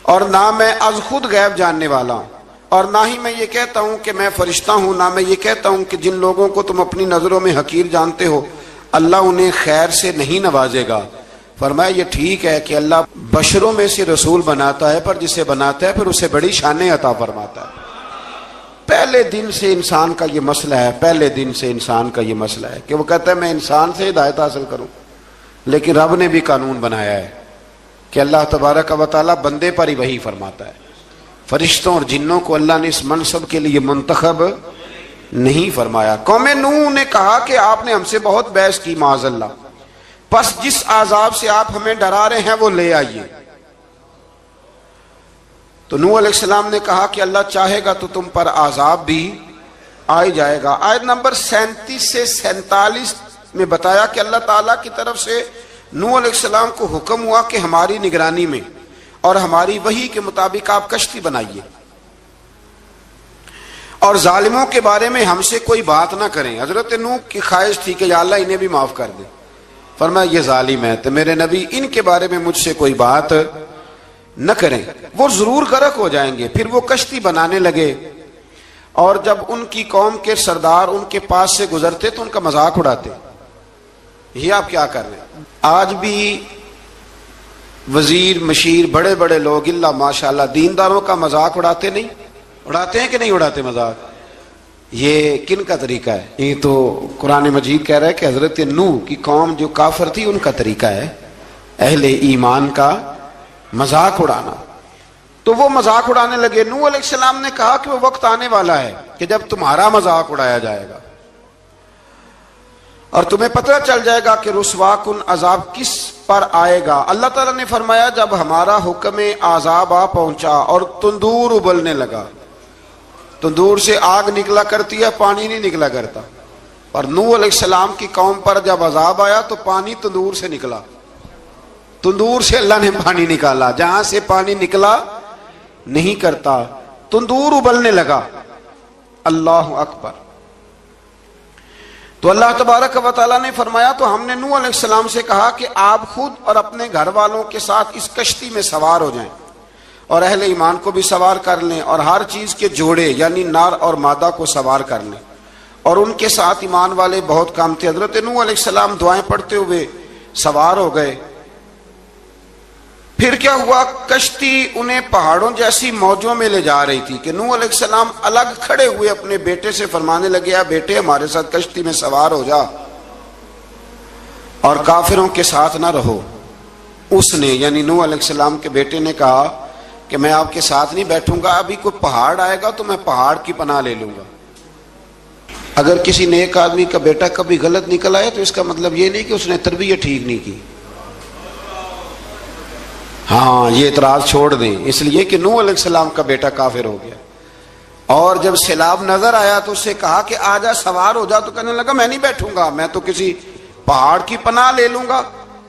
اور نہ میں از خود غیب جاننے والا ہوں، اور نہ ہی میں یہ کہتا ہوں کہ میں فرشتہ ہوں، نہ میں یہ کہتا ہوں کہ جن لوگوں کو تم اپنی نظروں میں حقیر جانتے ہو اللہ انہیں خیر سے نہیں نوازے گا۔ فرمایا یہ ٹھیک ہے کہ اللہ بشروں میں سے رسول بناتا ہے، پر جسے بناتا ہے پھر اسے بڑی شانیں عطا فرماتا ہے۔ پہلے دن سے انسان کا یہ مسئلہ ہے، پہلے دن سے انسان کا یہ مسئلہ ہے کہ وہ کہتا ہے میں انسان سے ہدایت حاصل کروں، لیکن رب نے بھی قانون بنایا ہے کہ اللہ تبارک و تعالیٰ بندے پر ہی وحی فرماتا ہے، فرشتوں اور جنوں کو اللہ نے اس منصب کے لیے منتخب نہیں فرمایا۔ قوم نوح نے کہا کہ آپ نے ہم سے بہت بحث کی معاذ اللہ، پس جس عذاب سے آپ ہمیں ڈرا رہے ہیں وہ لے آئیے۔ تو نوح علیہ السلام نے کہا کہ اللہ چاہے گا تو تم پر عذاب بھی آ جائے گا۔ آیت نمبر 37 سے 47 میں بتایا کہ اللہ تعالیٰ کی طرف سے نوح علیہ السلام کو حکم ہوا کہ ہماری نگرانی میں اور ہماری وحی کے مطابق آپ کشتی بنائیے اور ظالموں کے بارے میں ہم سے کوئی بات نہ کریں۔ حضرت نوح کی خواہش تھی کہ یا اللہ انہیں بھی معاف کر دے، فرمایا یہ ظالم ہے تو میرے نبی ان کے بارے میں مجھ سے کوئی بات نہ کریں، وہ ضرور غرق ہو جائیں گے۔ پھر وہ کشتی بنانے لگے اور جب ان کی قوم کے سردار ان کے پاس سے گزرتے تو ان کا مذاق اڑاتے۔ یہ آپ کیا کر رہے ہیں؟ آج بھی وزیر مشیر بڑے بڑے لوگ اللہ ماشاءاللہ دینداروں کا مذاق اڑاتے نہیں؟ اڑاتے ہیں کہ نہیں اڑاتے مذاق؟ یہ کن کا طریقہ ہے؟ یہ تو قرآن مجید کہہ رہا ہے کہ حضرت نوح کی قوم جو کافر تھی ان کا طریقہ ہے اہل ایمان کا مذاق اڑانا۔ تو وہ مذاق اڑانے لگے۔ نوح علیہ السلام نے کہا کہ وہ وقت آنے والا ہے کہ جب تمہارا مذاق اڑایا جائے گا اور تمہیں پتہ چل جائے گا کہ رسوا کن عذاب کس پر آئے گا۔ اللہ تعالیٰ نے فرمایا جب ہمارا حکم عذاب آ پہنچا اور تندور ابلنے لگا، تندور سے آگ نکلا کرتی ہے، پانی نہیں نکلا کرتا، اور نوح علیہ السلام کی قوم پر جب عذاب آیا تو پانی تندور سے نکلا، تندور سے اللہ نے پانی نکالا، جہاں سے پانی نکلا نہیں کرتا، تندور ابلنے لگا۔ اللہ اکبر۔ تو اللہ تبارک و تعالیٰ نے فرمایا تو ہم نے نوح علیہ السلام سے کہا کہ آپ خود اور اپنے گھر والوں کے ساتھ اس کشتی میں سوار ہو جائیں اور اہل ایمان کو بھی سوار کر لیں اور ہر چیز کے جوڑے یعنی نر اور مادہ کو سوار کر لیں، اور ان کے ساتھ ایمان والے بہت کام تھے۔ حضرت نوح علیہ السلام دعائیں پڑھتے ہوئے سوار ہو گئے۔ پھر کیا ہوا، کشتی انہیں پہاڑوں جیسی موجوں میں لے جا رہی تھی کہ نوح علیہ السلام الگ کھڑے ہوئے اپنے بیٹے سے فرمانے لگے، اے بیٹے ہمارے ساتھ کشتی میں سوار ہو جا اور کافروں کے ساتھ نہ رہو۔ اس نے یعنی نوح علیہ السلام کے بیٹے نے کہا کہ میں آپ کے ساتھ نہیں بیٹھوں گا، ابھی کوئی پہاڑ آئے گا تو میں پہاڑ کی پناہ لے لوں گا۔ اگر کسی نیک آدمی کا بیٹا کبھی غلط نکل آئے تو اس کا مطلب یہ نہیں کہ اس نے تربیت ٹھیک نہیں کی، ہاں یہ اعتراض چھوڑ دیں، اس لیے کہ نوح علیہ السلام کا بیٹا کافر ہو گیا، اور جب سیلاب نظر آیا تو اس سے کہا کہ آجا سوار ہو جا، تو کہنے لگا میں نہیں بیٹھوں گا، میں تو کسی پہاڑ کی پناہ لے لوں گا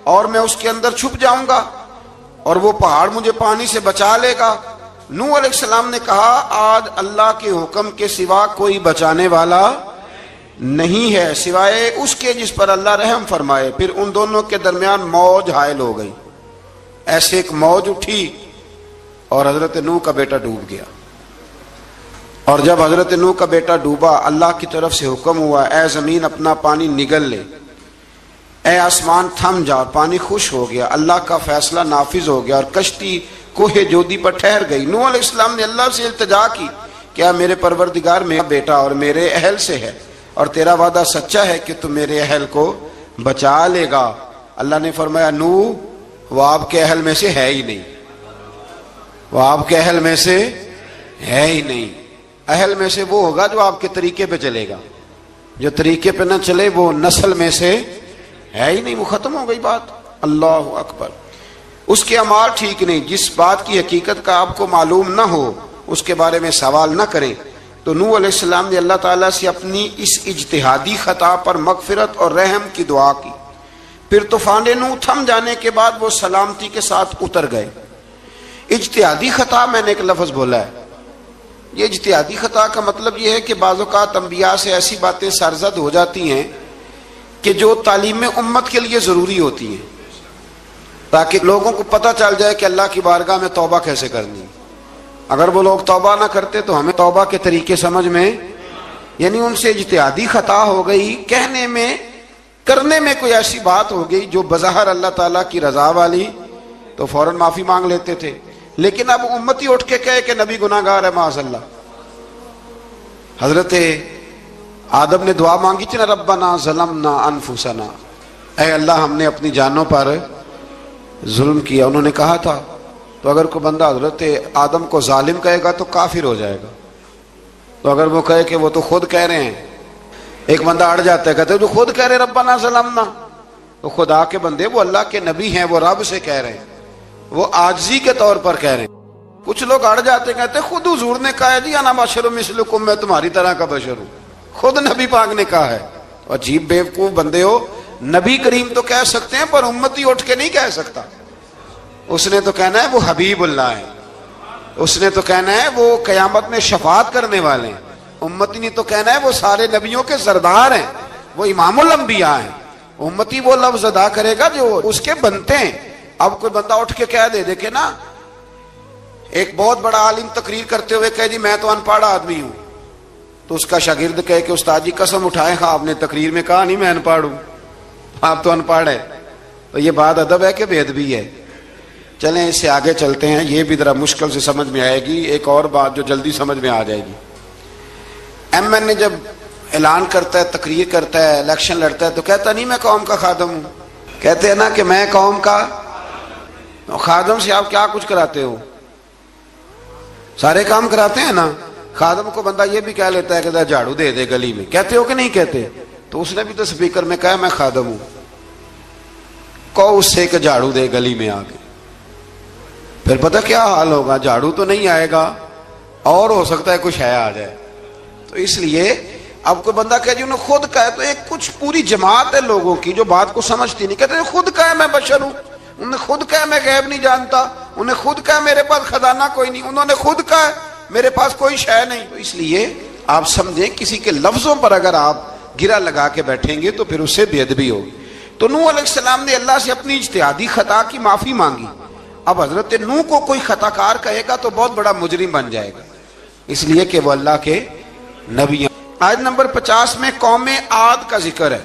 اور میں اس کے اندر چھپ جاؤں گا اور وہ پہاڑ مجھے پانی سے بچا لے گا۔ نوح علیہ السلام نے کہا آج اللہ کے حکم کے سوا کوئی بچانے والا نہیں ہے سوائے اس کے جس پر اللہ رحم فرمائے۔ پھر ان دونوں کے درمیان موج حائل ہو گئی، ایسے ایک موج اٹھی اور حضرت نوح کا بیٹا ڈوب گیا۔ اور جب حضرت نوح کا بیٹا ڈوبا، اللہ کی طرف سے حکم ہوا اے زمین اپنا پانی نگل لے، اے آسمان تھم جا، پانی خوش ہو گیا، اللہ کا فیصلہ نافذ ہو گیا اور کشتی کوہ جودی پر ٹھہر گئی۔ نوح علیہ السلام نے اللہ سے التجا کی کیا میرے پروردگار میرا بیٹا اور میرے اہل سے ہے اور تیرا وعدہ سچا ہے کہ تو میرے اہل کو بچا لے گا۔ اللہ نے فرمایا نوح وہ آپ کے اہل میں سے ہے ہی نہیں، وہ آپ کے اہل میں سے ہے ہی نہیں، اہل میں سے وہ ہوگا جو آپ کے طریقے پہ چلے گا، جو طریقے پہ نہ چلے وہ نسل میں سے ہے ہی نہیں، وہ ختم ہو گئی بات۔ اللہ اکبر۔ اس کے اعمال ٹھیک نہیں، جس بات کی حقیقت کا آپ کو معلوم نہ ہو اس کے بارے میں سوال نہ کریں۔ تو نوح علیہ السلام نے اللہ تعالیٰ سے اپنی اس اجتہادی خطا پر مغفرت اور رحم کی دعا کی۔ پھر طوفان نوح تھم جانے کے بعد وہ سلامتی کے ساتھ اتر گئے۔ اجتہادی خطا میں نے ایک لفظ بولا ہے، یہ اجتہادی خطا کا مطلب یہ ہے کہ بعض اوقات انبیاء سے ایسی باتیں سرزد ہو جاتی ہیں کہ جو تعلیم امت کے لیے ضروری ہوتی ہیں، تاکہ لوگوں کو پتہ چل جائے کہ اللہ کی بارگاہ میں توبہ کیسے کرنی ہے۔ اگر وہ لوگ توبہ نہ کرتے تو ہمیں توبہ کے طریقے سمجھ میں، یعنی ان سے اجتہادی خطا ہو گئی، کہنے میں کرنے میں کوئی ایسی بات ہو گئی جو بظاہر اللہ تعالیٰ کی رضا والی، تو فوراً معافی مانگ لیتے تھے۔ لیکن اب امتی اٹھ کے کہے کہ نبی گناہ گار ہے معاذ اللہ۔ حضرت آدم نے دعا مانگی تھی نا، ربنا ظلمنا انفسنا، اے اللہ ہم نے اپنی جانوں پر ظلم کیا، انہوں نے کہا تھا۔ تو اگر کوئی بندہ حضرت آدم کو ظالم کہے گا تو کافر ہو جائے گا، تو اگر وہ کہے کہ وہ تو خود کہہ رہے ہیں، ایک بندہ اڑ جاتا ہے کہتے ہیں تو خود کہہ رہے ربنا ظلمنا، تو خدا کے بندے وہ اللہ کے نبی ہیں، وہ رب سے کہہ رہے ہیں، وہ عاجزی کے طور پر کہہ رہے ہیں۔ کچھ لوگ اڑ جاتے کہتے ہیں خود حضور نے کہا ہے جی انا بشر مثلکم، میں تمہاری طرح کا بشر ہوں، خود نبی پاک نے کہا ہے۔ عجیب بیوقوف بندے ہو، نبی کریم تو کہہ سکتے ہیں پر امتی اٹھ کے نہیں کہہ سکتا۔ اس نے تو کہنا ہے وہ حبیب اللہ ہے، اس نے تو کہنا ہے وہ قیامت میں شفاعت کرنے والے ہیں، امتی نے تو کہنا ہے وہ سارے نبیوں کے سردار ہیں، وہ امام الانبیاء ہیں۔ امتی وہ لفظ ادا کرے گا جو اس کے بنتے ہیں۔ اب کوئی بندہ اٹھ کے کہہ دے دیکھے نا، ایک بہت بڑا عالم تقریر کرتے ہوئے کہے جی میں تو ان پڑھ آدمی ہوں، تو اس کا شاگرد کہے کہ استاد جی قسم اٹھائے ہاں آپ نے تقریر میں کہا نہیں میں ان پڑھ ہوں، آپ تو ان پڑھ ہے، تو یہ بات ادب ہے کہ بے ادبی ہے؟ چلیں اس سے آگے چلتے ہیں، یہ بھی ذرا مشکل سے سمجھ میں آئے گی۔ ایک اور بات جو جلدی سمجھ میں آ جائے گی، ایم این اے جب اعلان کرتا ہے، تقریر کرتا ہے، الیکشن لڑتا ہے تو کہتا نہیں میں قوم کا خادم ہوں، کہتے ہیں نا کہ میں قوم کا خادم سے آپ کیا کچھ کراتے ہو؟ سارے کام کراتے ہیں نا۔ خادم کو بندہ یہ بھی کہہ لیتا ہے کہ جھاڑو دے دے گلی میں، کہتے ہو کہ نہیں کہتے؟ تو اس نے بھی تو سپیکر میں کہا میں خادم ہوں، کہو اس سے کہ جھاڑو دے گلی میں آ کے، پھر پتہ کیا حال ہوگا؟ جھاڑو تو نہیں آئے گا اور ہو سکتا ہے کچھ ہے آ جائے۔ تو اس لیے اب کوئی بندہ کہے جی انہوں نے خود کہا ہے، تو ایک کچھ پوری جماعت ہے لوگوں کی جو بات کو سمجھتی نہیں، کہتے ہیں خود کہا ہے میں بشر ہوں، انہوں نے خود کہا میں غیب نہیں جانتا، انہوں نے خود کہا میرے پاس خزانہ کوئی نہیں، انہوں نے خود کہا میرے پاس کوئی شے نہیں۔ تو اس لیے آپ سمجھیں کسی کے لفظوں پر اگر آپ گرا لگا کے بیٹھیں گے تو پھر اس سے بے ادبی ہوگی. تو نوح علیہ السلام نے اللہ سے اپنی اجتہادی خطا کی معافی مانگی. اب حضرت نوح کو کوئی خطا کار کہے گا تو بہت بڑا مجرم بن جائے گا، اس لیے کہ وہ اللہ کے نبی ہیں. آیت نمبر 50 میں قوم عاد کا ذکر ہے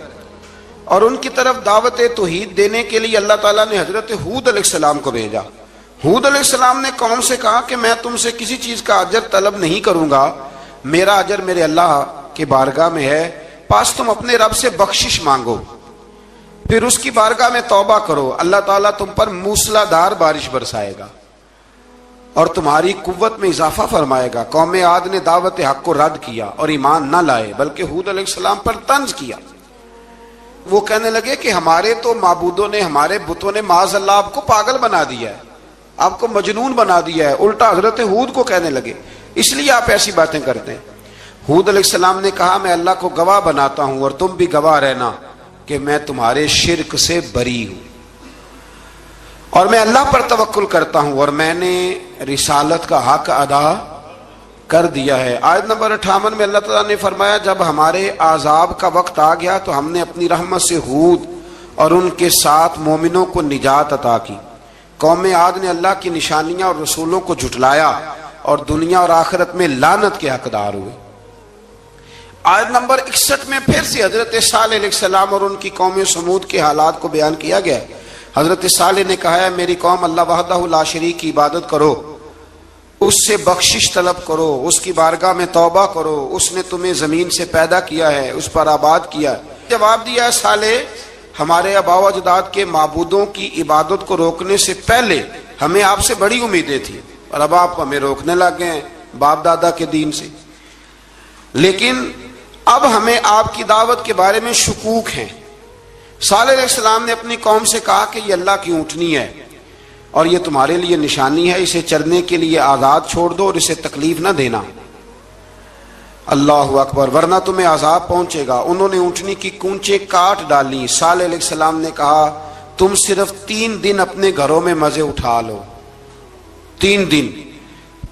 اور ان کی طرف دعوت توحید دینے کے لیے اللہ تعالیٰ نے حضرت ہود علیہ السلام کو بھیجا. ہود علیہ السلام نے قوم سے کہا کہ میں تم سے کسی چیز کا اجر طلب نہیں کروں گا، میرا اجر میرے اللہ کی بارگاہ میں ہے، پاس تم اپنے رب سے بخشش مانگو، پھر اس کی بارگاہ میں توبہ کرو، اللہ تعالیٰ تم پر موسلا دار بارش برسائے گا اور تمہاری قوت میں اضافہ فرمائے گا. قوم عاد نے دعوت حق کو رد کیا اور ایمان نہ لائے، بلکہ ہود علیہ السلام پر طنز کیا. وہ کہنے لگے کہ ہمارے تو معبودوں نے، ہمارے بتوں نے معاذ اللہ آپ کو پاگل بنا دیا ہے، آپ کو مجنون بنا دیا ہے. الٹا حضرت ہود کو کہنے لگے اس لیے آپ ایسی باتیں کرتے ہیں. ہود علیہ السلام نے کہا میں اللہ کو گواہ بناتا ہوں اور تم بھی گواہ رہنا کہ میں تمہارے شرک سے بری ہوں اور میں اللہ پر توکل کرتا ہوں اور میں نے رسالت کا حق ادا کر دیا ہے. آیت نمبر 58 میں اللہ تعالیٰ نے فرمایا جب ہمارے عذاب کا وقت آ گیا تو ہم نے اپنی رحمت سے ہود اور ان کے ساتھ مومنوں کو نجات عطا کی. قوم عاد نے اللہ کی نشانیاں اور رسولوں کو جھٹلایا اور دنیا اور آخرت میں لعنت کے حقدار ہوئے. آیت نمبر 61 میں پھر سے حضرت صالح علیہ السلام اور ان کی قوم سمود کے حالات کو بیان کیا گیا. حضرت صالح نے کہا ہے میری قوم اللہ وحدہ لا شریک کی عبادت کرو، اس سے بخشش طلب کرو، اس کی بارگاہ میں توبہ کرو، اس نے تمہیں زمین سے پیدا کیا ہے، اس پر آباد کیا ہے. جواب دیا ہے صالح ہمارے آباء و اجداد کے معبودوں کی عبادت کو روکنے سے پہلے ہمیں آپ سے بڑی امیدیں تھیں اور اب آپ ہمیں روکنے لگ گئے ہیں باپ دادا کے دین سے، لیکن اب ہمیں آپ کی دعوت کے بارے میں شکوک ہیں. صالح علیہ السلام نے اپنی قوم سے کہا کہ یہ اللہ کی اونٹنی ہے اور یہ تمہارے لیے نشانی ہے، اسے چرنے کے لیے آزاد چھوڑ دو اور اسے تکلیف نہ دینا. اللہ اکبر، ورنہ تمہیں عذاب پہنچے گا. انہوں نے اونٹنی کی کونچیں کاٹ ڈالی. صالح علیہ السلام نے کہا تم صرف 3 دن اپنے گھروں میں مزے اٹھا لو، 3 دن،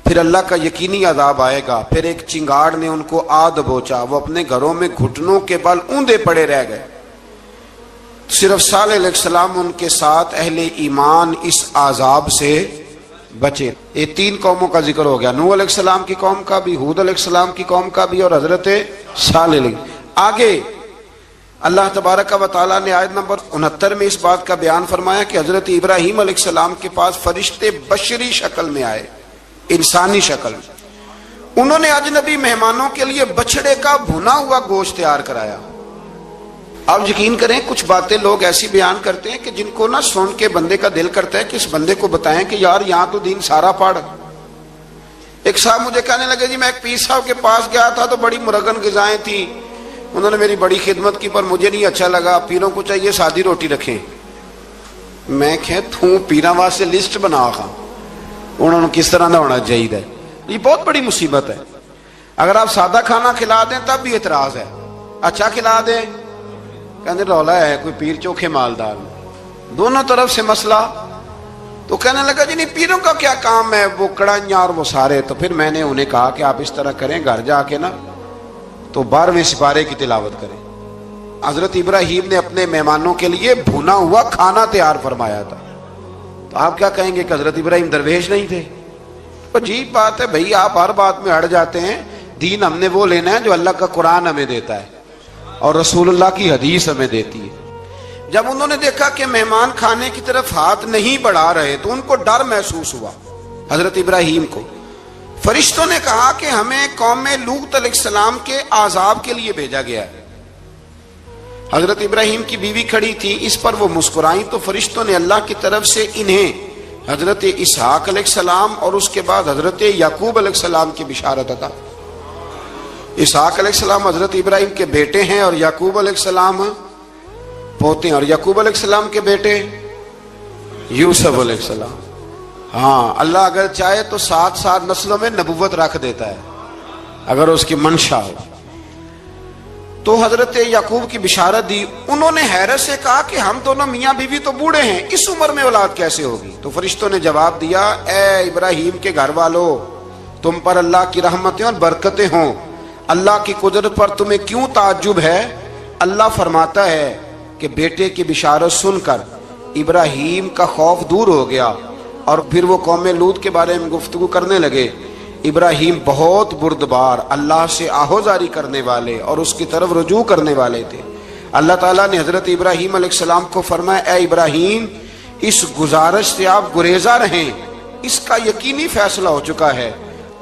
پھر اللہ کا یقینی عذاب آئے گا. پھر ایک چنگاڑ نے ان کو آ دبوچا، وہ اپنے گھروں میں گھٹنوں کے بل اوندے پڑے رہ گئے. صرف صالح علیہ السلام ان کے ساتھ اہل ایمان اس عذاب سے بچے. یہ 3 قوموں کا ذکر ہو گیا، نوح علیہ السلام کی قوم کا بھی، ہود علیہ السلام کی قوم کا بھی اور حضرت صالح علیہ. آگے اللہ تبارک و تعالیٰ نے آیت نمبر 69 میں اس بات کا بیان فرمایا کہ حضرت ابراہیم علیہ السلام کے پاس فرشتے بشری شکل میں آئے، انسانی شکل میں. انہوں نے اجنبی مہمانوں کے لیے بچڑے کا بھنا ہوا گوشت تیار کرایا. آپ یقین کریں کچھ باتیں لوگ ایسی بیان کرتے ہیں کہ جن کو نہ سن کے بندے کا دل کرتا ہے کہ اس بندے کو بتائیں کہ یار یہاں تو دین سارا پڑھ. ایک صاحب مجھے کہنے لگے جی میں ایک پیر صاحب کے پاس گیا تھا تو بڑی مرغن غذائیں تھیں، انہوں نے میری بڑی خدمت کی پر مجھے نہیں اچھا لگا، پیروں کو چاہیے سادی روٹی رکھیں. میں کہ تو پیراں واسطے لسٹ بنا خواہ انہوں نے کس طرح نہ ہونا چاہیے. یہ بہت بڑی مصیبت ہے. اگر آپ سادہ کھانا کھلا دیں تب بھی اعتراض ہے، اچھا کھلا دیں کہنے رولا ہے کوئی پیر چوکھے مالدار، دونوں طرف سے مسئلہ. تو کہنے لگا جی نہیں پیروں کا کیا کام ہے، وہ کڑائیاں اور وہ سارے. تو پھر میں نے انہیں کہا کہ آپ اس طرح کریں گھر جا کے نا تو 12ویں سپارے کی تلاوت کریں. حضرت ابراہیم نے اپنے مہمانوں کے لیے بھونا ہوا کھانا تیار فرمایا تھا. تو آپ کیا کہیں گے کہ حضرت ابراہیم درویش نہیں تھے؟ عجیب بات ہے بھائی، آپ ہر بات میں اڑ جاتے ہیں. دین ہم نے وہ لینا ہے جو اللہ کا قرآن ہمیں دیتا ہے اور رسول اللہ کی حدیث ہمیں دیتی ہے. جب انہوں نے دیکھا کہ مہمان کھانے کی طرف ہاتھ نہیں بڑھا رہے تو ان کو ڈر محسوس ہوا. حضرت ابراہیم کو فرشتوں نے کہا کہ ہمیں قوم لوط علیہ السلام کے عذاب کے لیے بھیجا گیا ہے. حضرت ابراہیم کی بیوی کھڑی تھی، اس پر وہ مسکرائیں تو فرشتوں نے اللہ کی طرف سے انہیں حضرت اسحاق علیہ السلام اور اس کے بعد حضرت یعقوب علیہ السلام کی بشارت عطا. اسحاق علیہ السلام حضرت ابراہیم کے بیٹے ہیں اور یعقوب علیہ السلام پوتے ہیں، اور یعقوب علیہ السلام کے بیٹے یوسف علیہ السلام. ہاں اللہ اگر چاہے تو 7 نسلوں میں نبوت رکھ دیتا ہے اگر اس کی منشا ہو. تو حضرت یعقوب کی بشارت دی. انہوں نے حیرت سے کہا کہ ہم دونوں میاں بیوی تو بوڑھے ہیں، اس عمر میں اولاد کیسے ہوگی؟ تو فرشتوں نے جواب دیا اے ابراہیم کے گھر والو، تم پر اللہ کی رحمتیں اور برکتیں ہوں. اللہ کی قدرت پر تمہیں کیوں تعجب ہے؟ اللہ فرماتا ہے کہ بیٹے کی بشارت سن کر ابراہیم کا خوف دور ہو گیا، اور پھر وہ قوم لوط کے بارے میں گفتگو کرنے لگے۔ ابراہیم بہت بردبار، اللہ سے آہوزاری کرنے والے اور اس کی طرف رجوع کرنے والے تھے۔ اللہ تعالیٰ نے حضرت ابراہیم علیہ السلام کو فرمایا، اے ابراہیم اس گزارش سے آپ گریزہ رہیں، اس کا یقینی فیصلہ ہو چکا ہے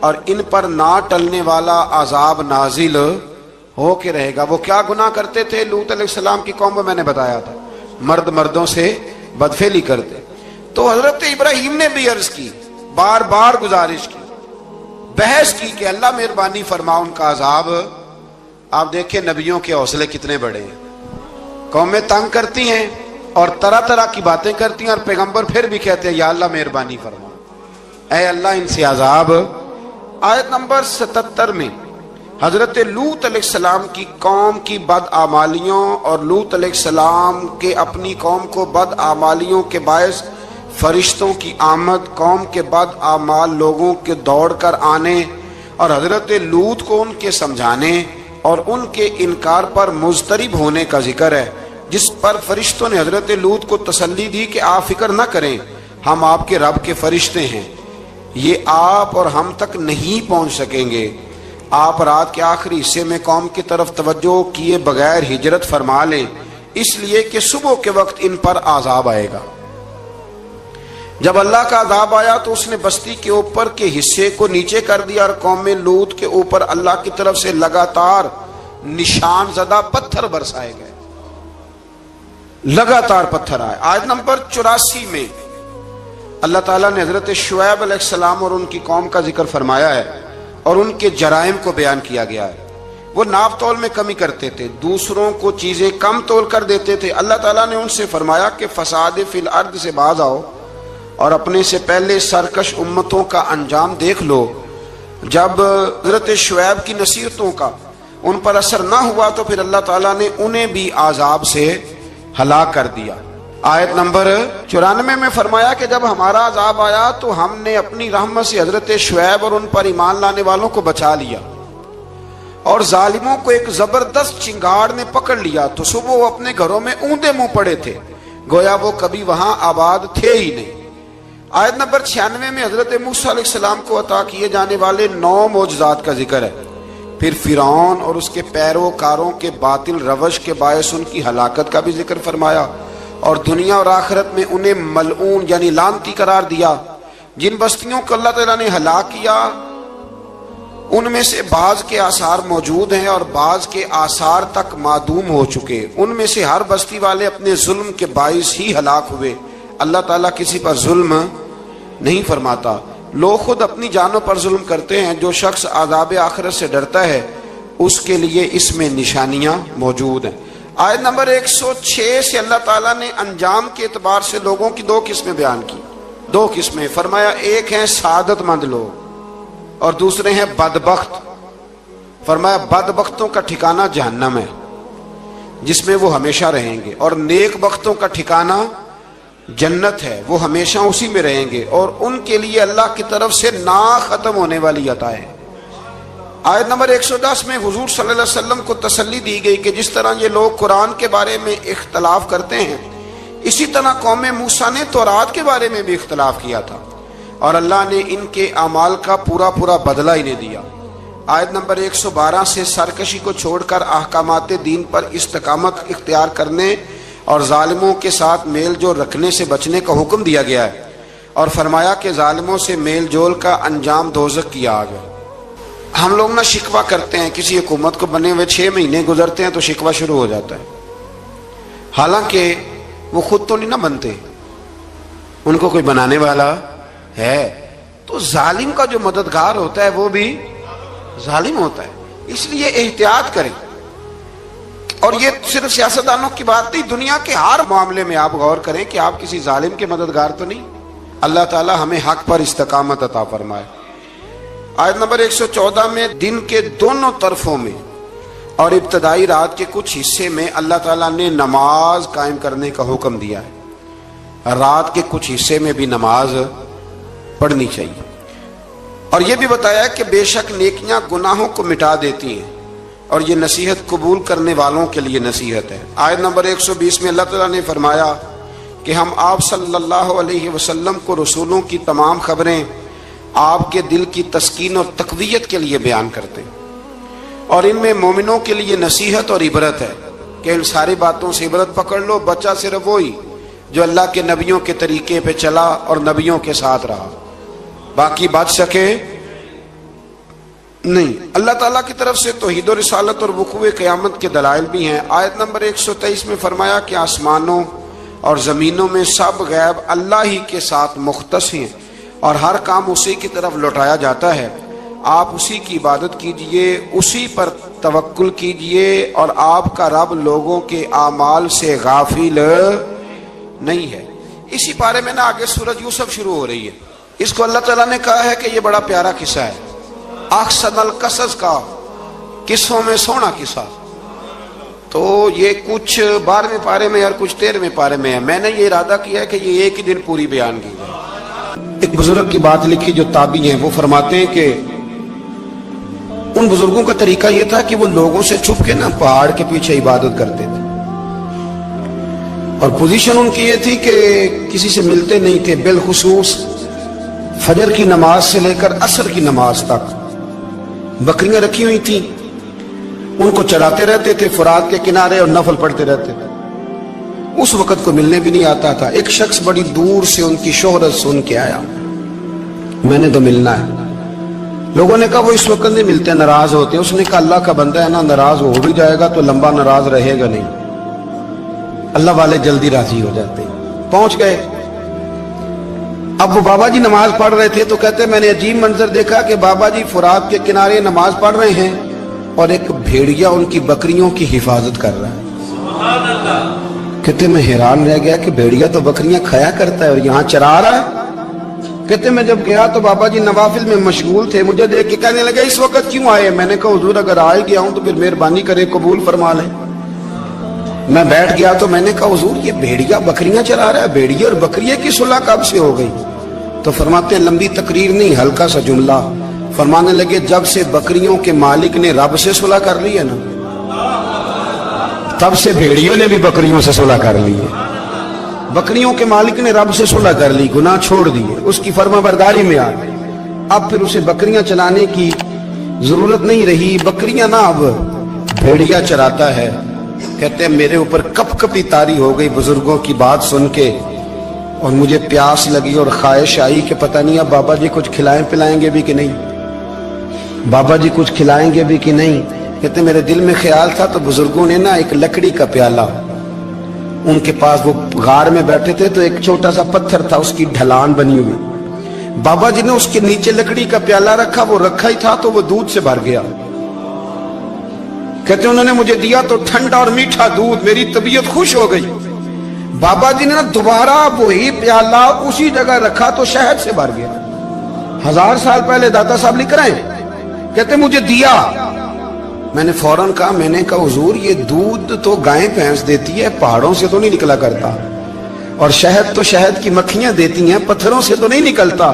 اور ان پر نہ ٹلنے والا عذاب نازل ہو کے رہے گا۔ وہ کیا گناہ کرتے تھے لوط علیہ السلام کی قوم میں؟ میں نے بتایا تھا، مرد مردوں سے بدفعلی کرتے۔ تو حضرت ابراہیم نے بھی عرض کی، بار بار گزارش کی، بحث کی کہ اللہ مہربانی فرما ان کا عذاب۔ آپ دیکھیں نبیوں کے حوصلے کتنے بڑے ہیں، قومیں تنگ کرتی ہیں اور طرح طرح کی باتیں کرتی ہیں، اور پیغمبر پھر بھی کہتے ہیں یا اللہ مہربانی فرما، اے اللہ ان سے عذاب۔ آیت نمبر 77 میں حضرت لوط علیہ السلام کی قوم کی بدعمالیوں اور لوط علیہ السلام کے اپنی قوم کو بدعمالیوں کے باعث فرشتوں کی آمد، قوم کے بدعمال لوگوں کے دوڑ کر آنے اور حضرت لوط کو ان کے سمجھانے اور ان کے انکار پر مضطرب ہونے کا ذکر ہے، جس پر فرشتوں نے حضرت لوط کو تسلی دی کہ آپ فکر نہ کریں، ہم آپ کے رب کے فرشتے ہیں، یہ آپ اور ہم تک نہیں پہنچ سکیں گے۔ آپ رات کے آخری حصے میں قوم کی طرف توجہ کیے بغیر ہجرت فرما لیں، اس لیے کہ صبح کے وقت ان پر عذاب آئے گا۔ جب اللہ کا عذاب آیا تو اس نے بستی کے اوپر کے حصے کو نیچے کر دیا اور قوم لوط کے اوپر اللہ کی طرف سے لگاتار نشان زدہ پتھر برسائے گئے، لگاتار پتھر آئے۔ آیت نمبر 84 میں اللہ تعالیٰ نے حضرت شعیب علیہ السلام اور ان کی قوم کا ذکر فرمایا ہے اور ان کے جرائم کو بیان کیا گیا ہے۔ وہ ناپ تول میں کمی کرتے تھے، دوسروں کو چیزیں کم تول کر دیتے تھے۔ اللہ تعالیٰ نے ان سے فرمایا کہ فساد فی الارض سے باز آؤ اور اپنے سے پہلے سرکش امتوں کا انجام دیکھ لو۔ جب حضرت شعیب کی نصیحتوں کا ان پر اثر نہ ہوا تو پھر اللہ تعالیٰ نے انہیں بھی عذاب سے ہلاک کر دیا۔ آیت نمبر 94 میں فرمایا کہ جب ہمارا عذاب آیا تو ہم نے اپنی رحمت سے حضرت شعیب اور ان پر ایمان لانے والوں کو بچا لیا، اور ظالموں کو ایک زبردست چنگاڑ نے پکڑ لیا تو صبح وہ اپنے گھروں میں اوندے منہ پڑے تھے، گویا وہ کبھی وہاں آباد تھے ہی نہیں۔ آیت نمبر 96 میں حضرت موسیٰ علیہ السلام کو عطا کیے جانے والے 9 معجزات کا ذکر ہے۔ پھر فرعون اور اس کے پیروکاروں کے باطل روش کے باعث ان کی ہلاکت کا بھی ذکر فرمایا، اور دنیا اور آخرت میں انہیں ملعون یعنی لعنتی قرار دیا۔ جن بستیوں کو اللہ تعالیٰ نے ہلاک کیا ان میں سے بعض کے آثار موجود ہیں اور بعض کے آثار تک معدوم ہو چکے، ان میں سے ہر بستی والے اپنے ظلم کے باعث ہی ہلاک ہوئے۔ اللہ تعالیٰ کسی پر ظلم نہیں فرماتا، لوگ خود اپنی جانوں پر ظلم کرتے ہیں۔ جو شخص عذاب آخرت سے ڈرتا ہے اس کے لیے اس میں نشانیاں موجود ہیں۔ آیت نمبر 106 سے اللہ تعالیٰ نے انجام کے اعتبار سے لوگوں کی 2 قسمیں بیان کی، 2 قسمیں فرمایا، ایک ہیں سعادت مند لوگ اور دوسرے ہیں بدبخت۔ فرمایا بدبختوں کا ٹھکانہ جہنم ہے جس میں وہ ہمیشہ رہیں گے، اور نیک بختوں کا ٹھکانہ جنت ہے، وہ ہمیشہ اسی میں رہیں گے، اور ان کے لیے اللہ کی طرف سے نا ختم ہونے والی عطائیں۔ آیت نمبر 110 میں حضور صلی اللہ علیہ وسلم کو تسلی دی گئی کہ جس طرح یہ لوگ قرآن کے بارے میں اختلاف کرتے ہیں، اسی طرح قوم موسیٰ نے تورات کے بارے میں بھی اختلاف کیا تھا، اور اللہ نے ان کے اعمال کا پورا بدلہ انہیں دیا۔ آیت نمبر 112 سے سرکشی کو چھوڑ کر احکامات دین پر استقامت اختیار کرنے اور ظالموں کے ساتھ میل جول رکھنے سے بچنے کا حکم دیا گیا ہے، اور فرمایا کہ ظالموں سے میل جول کا انجام دوزخ کی آگ ہے۔ ہم لوگ نہ شکوہ کرتے ہیں، کسی حکومت کو بنے ہوئے 6 مہینے گزرتے ہیں تو شکوہ شروع ہو جاتا ہے، حالانکہ وہ خود تو نہیں نہ بنتے، ان کو کوئی بنانے والا ہے۔ تو ظالم کا جو مددگار ہوتا ہے وہ بھی ظالم ہوتا ہے، اس لیے احتیاط کریں۔ اور یہ صرف سیاستدانوں کی بات نہیں، دنیا کے ہر معاملے میں آپ غور کریں کہ آپ کسی ظالم کے مددگار تو نہیں۔ اللہ تعالی ہمیں حق پر استقامت عطا فرمائے۔ آیت نمبر 114 میں دن کے دونوں طرفوں میں اور ابتدائی رات کے کچھ حصے میں اللہ تعالیٰ نے نماز قائم کرنے کا حکم دیا ہے، رات کے کچھ حصے میں بھی نماز پڑھنی چاہیے، اور یہ بھی بتایا کہ بے شک نیکیاں گناہوں کو مٹا دیتی ہیں اور یہ نصیحت قبول کرنے والوں کے لیے نصیحت ہے۔ آیت نمبر 120 میں اللہ تعالیٰ نے فرمایا کہ ہم آپ صلی اللہ علیہ وسلم کو رسولوں کی تمام خبریں آپ کے دل کی تسکین اور تقویت کے لیے بیان کرتے ہیں، اور ان میں مومنوں کے لیے نصیحت اور عبرت ہے کہ ان ساری باتوں سے عبرت پکڑ لو۔ بچہ صرف وہی جو اللہ کے نبیوں کے طریقے پہ چلا اور نبیوں کے ساتھ رہا، باقی بچ سکے نہیں۔ اللہ تعالیٰ کی طرف سے توحید و رسالت اور وقوع قیامت کے دلائل بھی ہیں۔ آیت نمبر 123 میں فرمایا کہ آسمانوں اور زمینوں میں سب غیب اللہ ہی کے ساتھ مختص ہیں اور ہر کام اسی کی طرف لوٹایا جاتا ہے۔ آپ اسی کی عبادت کیجئے، اسی پر توکل کیجئے، اور آپ کا رب لوگوں کے اعمال سے غافل نہیں ہے۔ اسی بارے میں نا آگے سورۃ یوسف شروع ہو رہی ہے۔ اس کو اللہ تعالیٰ نے کہا ہے کہ یہ بڑا پیارا قصہ ہے، احسن القصص کا، قصوں میں سونا قصہ۔ تو یہ کچھ 12ویں پارے میں اور کچھ 13ویں پارے میں ہے۔ میں نے یہ ارادہ کیا ہے کہ یہ ایک ہی دن پوری بیان کی جائے۔ ایک بزرگ کی بات لکھی جو تابعی ہیں، وہ فرماتے ہیں کہ ان بزرگوں کا طریقہ یہ تھا کہ وہ لوگوں سے چھپ کے نا پہاڑ کے پیچھے عبادت کرتے تھے، اور پوزیشن ان کی یہ تھی کہ کسی سے ملتے نہیں تھے، بالخصوص فجر کی نماز سے لے کر عصر کی نماز تک بکریاں رکھی ہوئی تھیں، ان کو چراتے رہتے تھے فرات کے کنارے اور نفل پڑھتے رہتے تھے۔ اس وقت کو ملنے بھی نہیں آتا تھا۔ ایک شخص بڑی دور سے ان کی شہرت سن کے آیا، میں نے تو ملنا ہے۔ لوگوں نے کہا وہ اس وقت نہیں ملتے، ناراض ہوتے۔ اس نے کہا اللہ کا بندہ ہے نا، ناراض ہو بھی جائے گا تو لمبا ناراض رہے گا نہیں، اللہ والے جلدی راضی ہو جاتے ہیں۔ پہنچ گئے۔ اب وہ بابا جی نماز پڑھ رہے تھے تو کہتے میں نے عجیب منظر دیکھا کہ بابا جی فرات کے کنارے نماز پڑھ رہے ہیں اور ایک بھیڑیا ان کی بکریوں کی حفاظت کر رہا ہے۔ کہتے میں حیران رہ گیا کہ بھیڑیا تو بکریاں کھایا کرتا ہے اور یہاں چرا رہا ہے۔ کہتے میں جب گیا تو بابا جی نوافل میں مشغول تھے، مجھے دیکھ کے کہنے لگے اس وقت کیوں آئے؟ میں نے کہا حضور اگر آ گیا ہوں تو پھر مہربانی کرے قبول فرما لیں۔ میں بیٹھ گیا تو میں نے کہا حضور یہ بھیڑیا بکریاں چرا رہا ہے، بھیڑیا اور بکریے کی صلح کب سے ہو گئی؟ تو فرماتے ہیں لمبی تقریر نہیں، ہلکا سا جملہ۔ فرمانے لگے جب سے بکریوں کے مالک نے رب سے صلح کر لی ہے نا، تب سے بھیڑیوں نے بھی بکریوں سے صلح کر لی ہے۔ بکریوں کے مالک نے رب سے صلح کر لی، گناہ چھوڑ دیے، اس کی فرما برداری میں آ گئے۔ اب پھر اسے بکریاں چلانے کی ضرورت نہیں رہی، بکریاں نہ اب بھیڑیا چراتا ہے۔ کہتے ہیں میرے اوپر کپ کپی طاری ہو گئی بزرگوں کی بات سن کے، اور مجھے پیاس لگی اور خواہش آئی کہ پتہ نہیں اب بابا جی کچھ کھلائیں پلائیں گے بھی کہ نہیں، بابا جی کچھ کھلائیں گے بھی کہ نہیں۔ کہتے میرے دل میں خیال تھا تو بزرگوں نے نا ایک لکڑی کا پیالہ، ان کے پاس وہ غار میں بیٹھے تھے تو ایک چھوٹا سا پتھر تھا، اس کی ڈھلان بنی ہوئی، بابا جی نے اس کے نیچے لکڑی کا پیالہ رکھا، وہ رکھا ہی تھا تو وہ دودھ سے بھر گیا۔ کہتے انہوں نے مجھے دیا تو ٹھنڈا اور میٹھا دودھ، میری طبیعت خوش ہو گئی۔ بابا جی نے دوبارہ وہی پیالہ اسی جگہ رکھا تو شہد سے بھر گیا۔ 1000 سال پہلے داتا صاحب لکھ رہے ہیں، کہتے مجھے دیا۔ میں نے فوراً کہا، میں نے کہا حضور یہ دودھ تو گائیں بھینس دیتی ہے، پہاڑوں سے تو نہیں نکلا کرتا، اور شہد تو شہد کی مکھیاں دیتی ہیں، پتھروں سے تو نہیں نکلتا،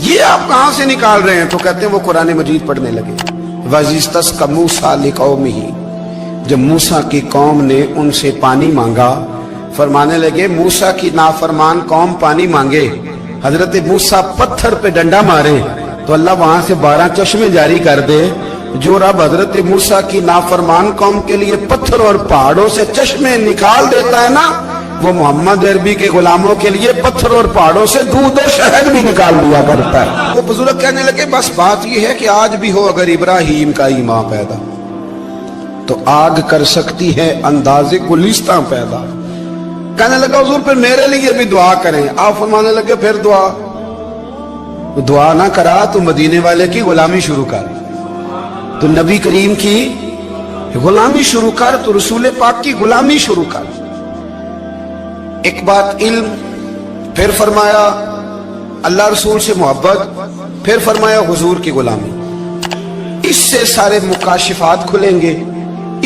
یہ آپ کہاں سے نکال رہے ہیں؟ تو کہتے ہیں وہ قرآن مجید پڑھنے لگے۔ وَإِذِ اسْتَسْقَى مُوسَىٰ لِقَوْمِهِ، جب موسیٰ کی قوم نے ان سے پانی مانگا، فرمانے لگے موسیٰ کی نافرمان قوم پانی مانگے، حضرت موسیٰ پتھر پہ ڈنڈا مارے تو اللہ وہاں سے 12 چشمے جاری کر دے۔ جو رب حضرت موسیٰ کی نافرمان قوم کے لیے پتھر اور پہاڑوں سے چشمے نکال دیتا ہے نا، وہ محمد عربی کے غلاموں کے لیے پتھر اور پہاڑوں سے دودھ اور شہد بھی نکال دیا کرتا ہے۔ وہ بزرگ کہنے لگے بس بات یہ ہے کہ آج بھی ہو اگر ابراہیم کا ایمان پیدا تو آگ کر سکتی ہے انداز گلستاں پیدا۔ کہنے لگا حضور پھر میرے لیے بھی دعا کریں۔ آپ فرمانے لگے پھر دعا نہ کرا تو مدینے والے کی غلامی شروع کر، تو نبی کریم کی غلامی شروع کر، تو رسول پاک کی غلامی شروع کر۔ ایک بات علم، پھر فرمایا اللہ رسول سے محبت، پھر فرمایا حضور کی غلامی۔ اس سے سارے مکاشفات کھلیں گے،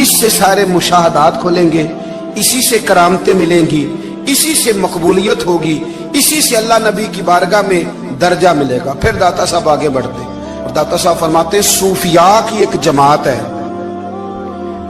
اس سے سارے مشاہدات کھلیں گے، اسی سے کرامتیں ملیں گی، اسی سے مقبولیت ہوگی، اسی سے اللہ نبی کی بارگاہ میں درجہ ملے گا۔ پھر داتا صاحب آگے بڑھتے اور داتا صاحب فرماتے صوفیاء کی ایک جماعت ہے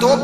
2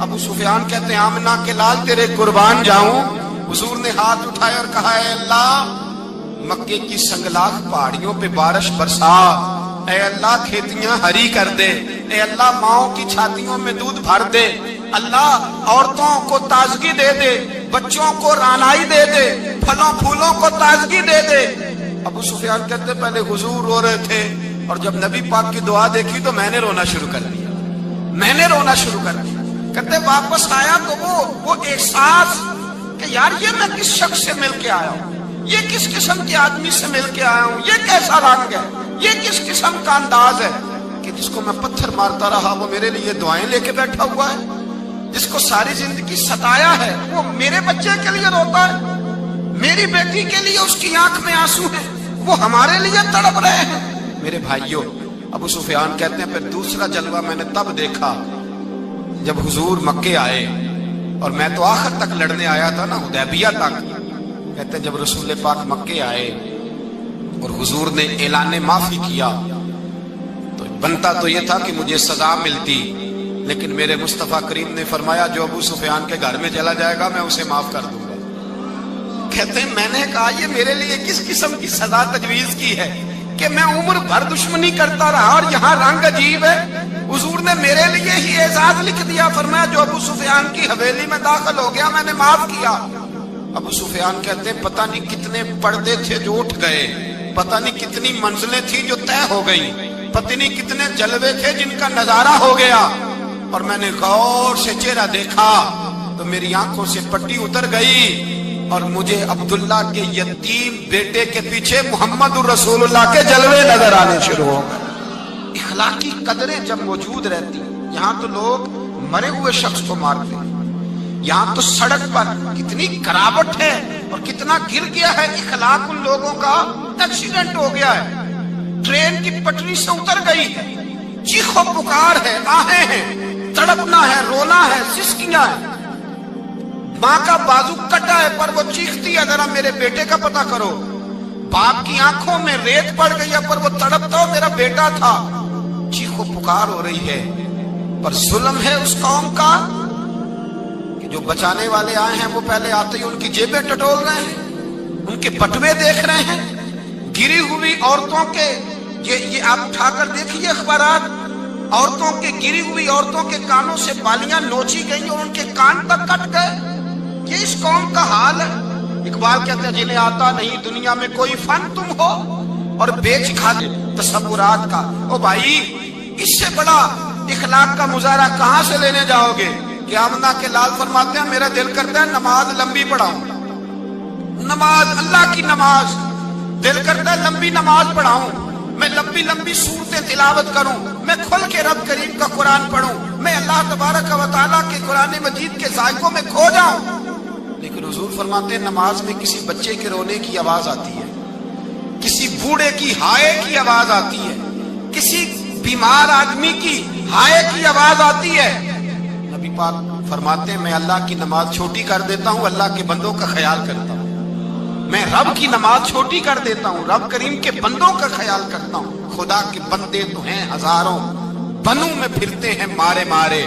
ابو سفیان کہتے ہیں آمنہ کے لال تیرے قربان جاؤں. حضور نے ہاتھ اٹھائے اور کہا اے اللہ مکے کی سنگلاخ پہاڑیوں پہ بارش برسا، اے اللہ کھیتیاں ہری کر دے، اے اللہ ماؤں کی چھاتیوں میں دودھ بھر دے، اللہ عورتوں کو تازگی دے دے، بچوں کو رانائی دے دے، پھلوں پھولوں کو تازگی دے دے. ابو سفیان کہتے پہلے حضور رو رہے تھے اور جب نبی پاک کی دعا دیکھی تو میں نے رونا شروع کر دیا، میں نے رونا شروع کر دیا. کہتے واپس آیا تو وہ احساس کہ یار یہ میں کس شخص سے مل کے آیا ہوں، یہ کس قسم کے آدمی سے مل کے آیا ہوں، یہ کیسا رنگ ہے، یہ کس قسم کا انداز ہے کہ جس کو میں پتھر مارتا رہا وہ میرے لیے دعائیں لے کے بیٹھا ہوا ہے، جس کو ساری زندگی ستایا ہے وہ میرے بچے کے لیے روتا ہے، میری بیٹی کے لیے اس کی آنکھ میں آنسو ہے، وہ ہمارے لیے تڑپ رہے ہیں. میرے بھائیوں، ابو سفیان کہتے ہیں پھر دوسرا جلوہ میں نے تب دیکھا جب حضور مکے آئے، اور میں تو آخر تک لڑنے آیا تھا نا، حدیبیہ تک. کہتے ہیں جب رسول پاک مکے آئے اور حضور نے اعلان معافی کیا تو بنتا تو یہ تھا کہ مجھے سزا ملتی، لیکن میرے مصطفیٰ کریم نے فرمایا جو ابو سفیان کے گھر میں چلا جائے گا میں اسے معاف کر دوں گا. کہتے ہیں میں نے کہا یہ میرے لیے کس قسم کی سزا تجویز کی ہے کہ میں عمر بھر دشمنی کرتا رہا اور یہاں رنگ عجیب ہے. حضور نے میرے لیے ہی اعزاز لکھ دیا، فرمایا جو ابو سفیان کی حویلی میں داخل ہو گیا میں نے معاف کیا. ابو سفیان کہتے ہیں پتہ نہیں کتنے پردے تھے جو اٹھ گئے، پتہ نہیں کتنی منزلیں تھیں جو طے ہو گئی، پتہ نہیں کتنے جلوے تھے جن کا نظارہ ہو گیا. اور میں نے غور سے چہرہ دیکھا تو میری آنکھوں سے پٹی اتر گئی اور مجھے عبداللہ کے یتیم بیٹے کے پیچھے محمد الرسول اللہ کے جلوے نظر آنے شروع ہو گئے. اخلاقی قدریں جب موجود رہتی، یہاں تو لوگ مرے ہوئے شخص کو مارتے ہیں، یہاں تو سڑک پر کتنی کراوٹ ہے اور کتنا گر گیا ہے اخلاق ان لوگوں کا. ایکسیڈنٹ ہو گیا ہے، ٹرین کی پٹری سے اتر گئی ہے، چیخ و پکار ہے، آہیں ہیں، تڑپنا ہے، رونا ہے، سسکیاں ہیں. ماں کا بازو کٹا ہے پر وہ چیختی ہے ذرا میرے بیٹے کا پتہ کرو. باپ کی آنکھوں میں ریت پڑ گئی ہے پر وہ تڑپتا ہو میرا بیٹا تھا. چیخ و پکار ہو رہی ہے پر ظلم ہے اس قوم کا کہ جو بچانے والے آئے ہیں وہ پہلے آتے ہی ان کی جیبیں ٹٹول رہے ہیں، ان کے بٹوے دیکھ رہے ہیں، گری ہوئی عورتوں کے یہ آپ اٹھا کر دیکھیے اخبارات، عورتوں کے گری ہوئی عورتوں کے کانوں سے بالیاں نوچی گئی اور ان کے کان تک کٹ گئے. یہ اس قوم کا حال ہے. اقبال کہتے ہیں جنہیں آتا نہیں دنیا میں کوئی فن تم ہو اور بیچ کھا دے تصورات کا. او بھائی اس سے بڑا اخلاق کا مظاہرہ کہاں سے لینے جاؤ گے کہ آمنہ کے لال فرماتے ہیں میرا دل کرتا ہے نماز لمبی پڑھاؤں، نماز اللہ کی نماز، دل کرتا ہے لمبی نماز پڑھاؤں، میں لمبی لمبی سورتیں تلاوت کروں، میں کھل کے رب کریم کا قرآن پڑھوں، میں اللہ تبارک و تعالیٰ کے قرآن مجید کے ذائقوں میں کھو جاؤں. لیکن حضور فرماتے ہیں نماز میں کسی بچے کے رونے کی آواز آتی ہے، کسی بوڑھے کی ہائے کی آواز آتی ہے، کسی بیمار آدمی کی ہائے کی آواز آتی ہے. نبی پاک فرماتے ہیں میں اللہ کی نماز چھوٹی کر دیتا ہوں، اللہ کے بندوں کا خیال کرتا ہوں. میں رب کی نماز چھوٹی کر دیتا ہوں، رب کریم کے بندوں کا خیال کرتا ہوں. خدا کے بندے تو ہیں ہزاروں، بنوں میں پھرتے ہیں مارے مارے،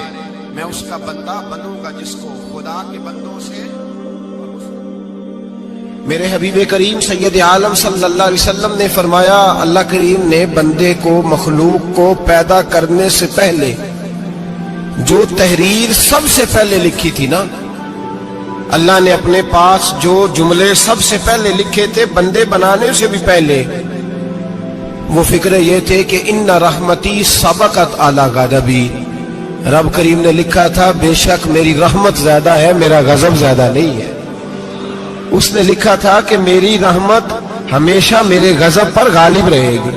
میں اس کا بندہ بنوں گا جس کو خدا کے بندوں سے. میرے حبیب کریم سید عالم صلی اللہ علیہ وسلم نے فرمایا اللہ کریم نے بندے کو مخلوق کو پیدا کرنے سے پہلے جو تحریر سب سے پہلے لکھی تھی نا، اللہ نے اپنے پاس جو جملے سب سے پہلے لکھے تھے بندے بنانے سے بھی پہلے، وہ فکر یہ تھے کہ ان رحمتی سبقت اعلی غضبی. رب کریم نے لکھا تھا بے شک میری رحمت زیادہ ہے، میرا غضب زیادہ نہیں ہے. اس نے لکھا تھا کہ میری رحمت ہمیشہ میرے غضب پر غالب رہے گی.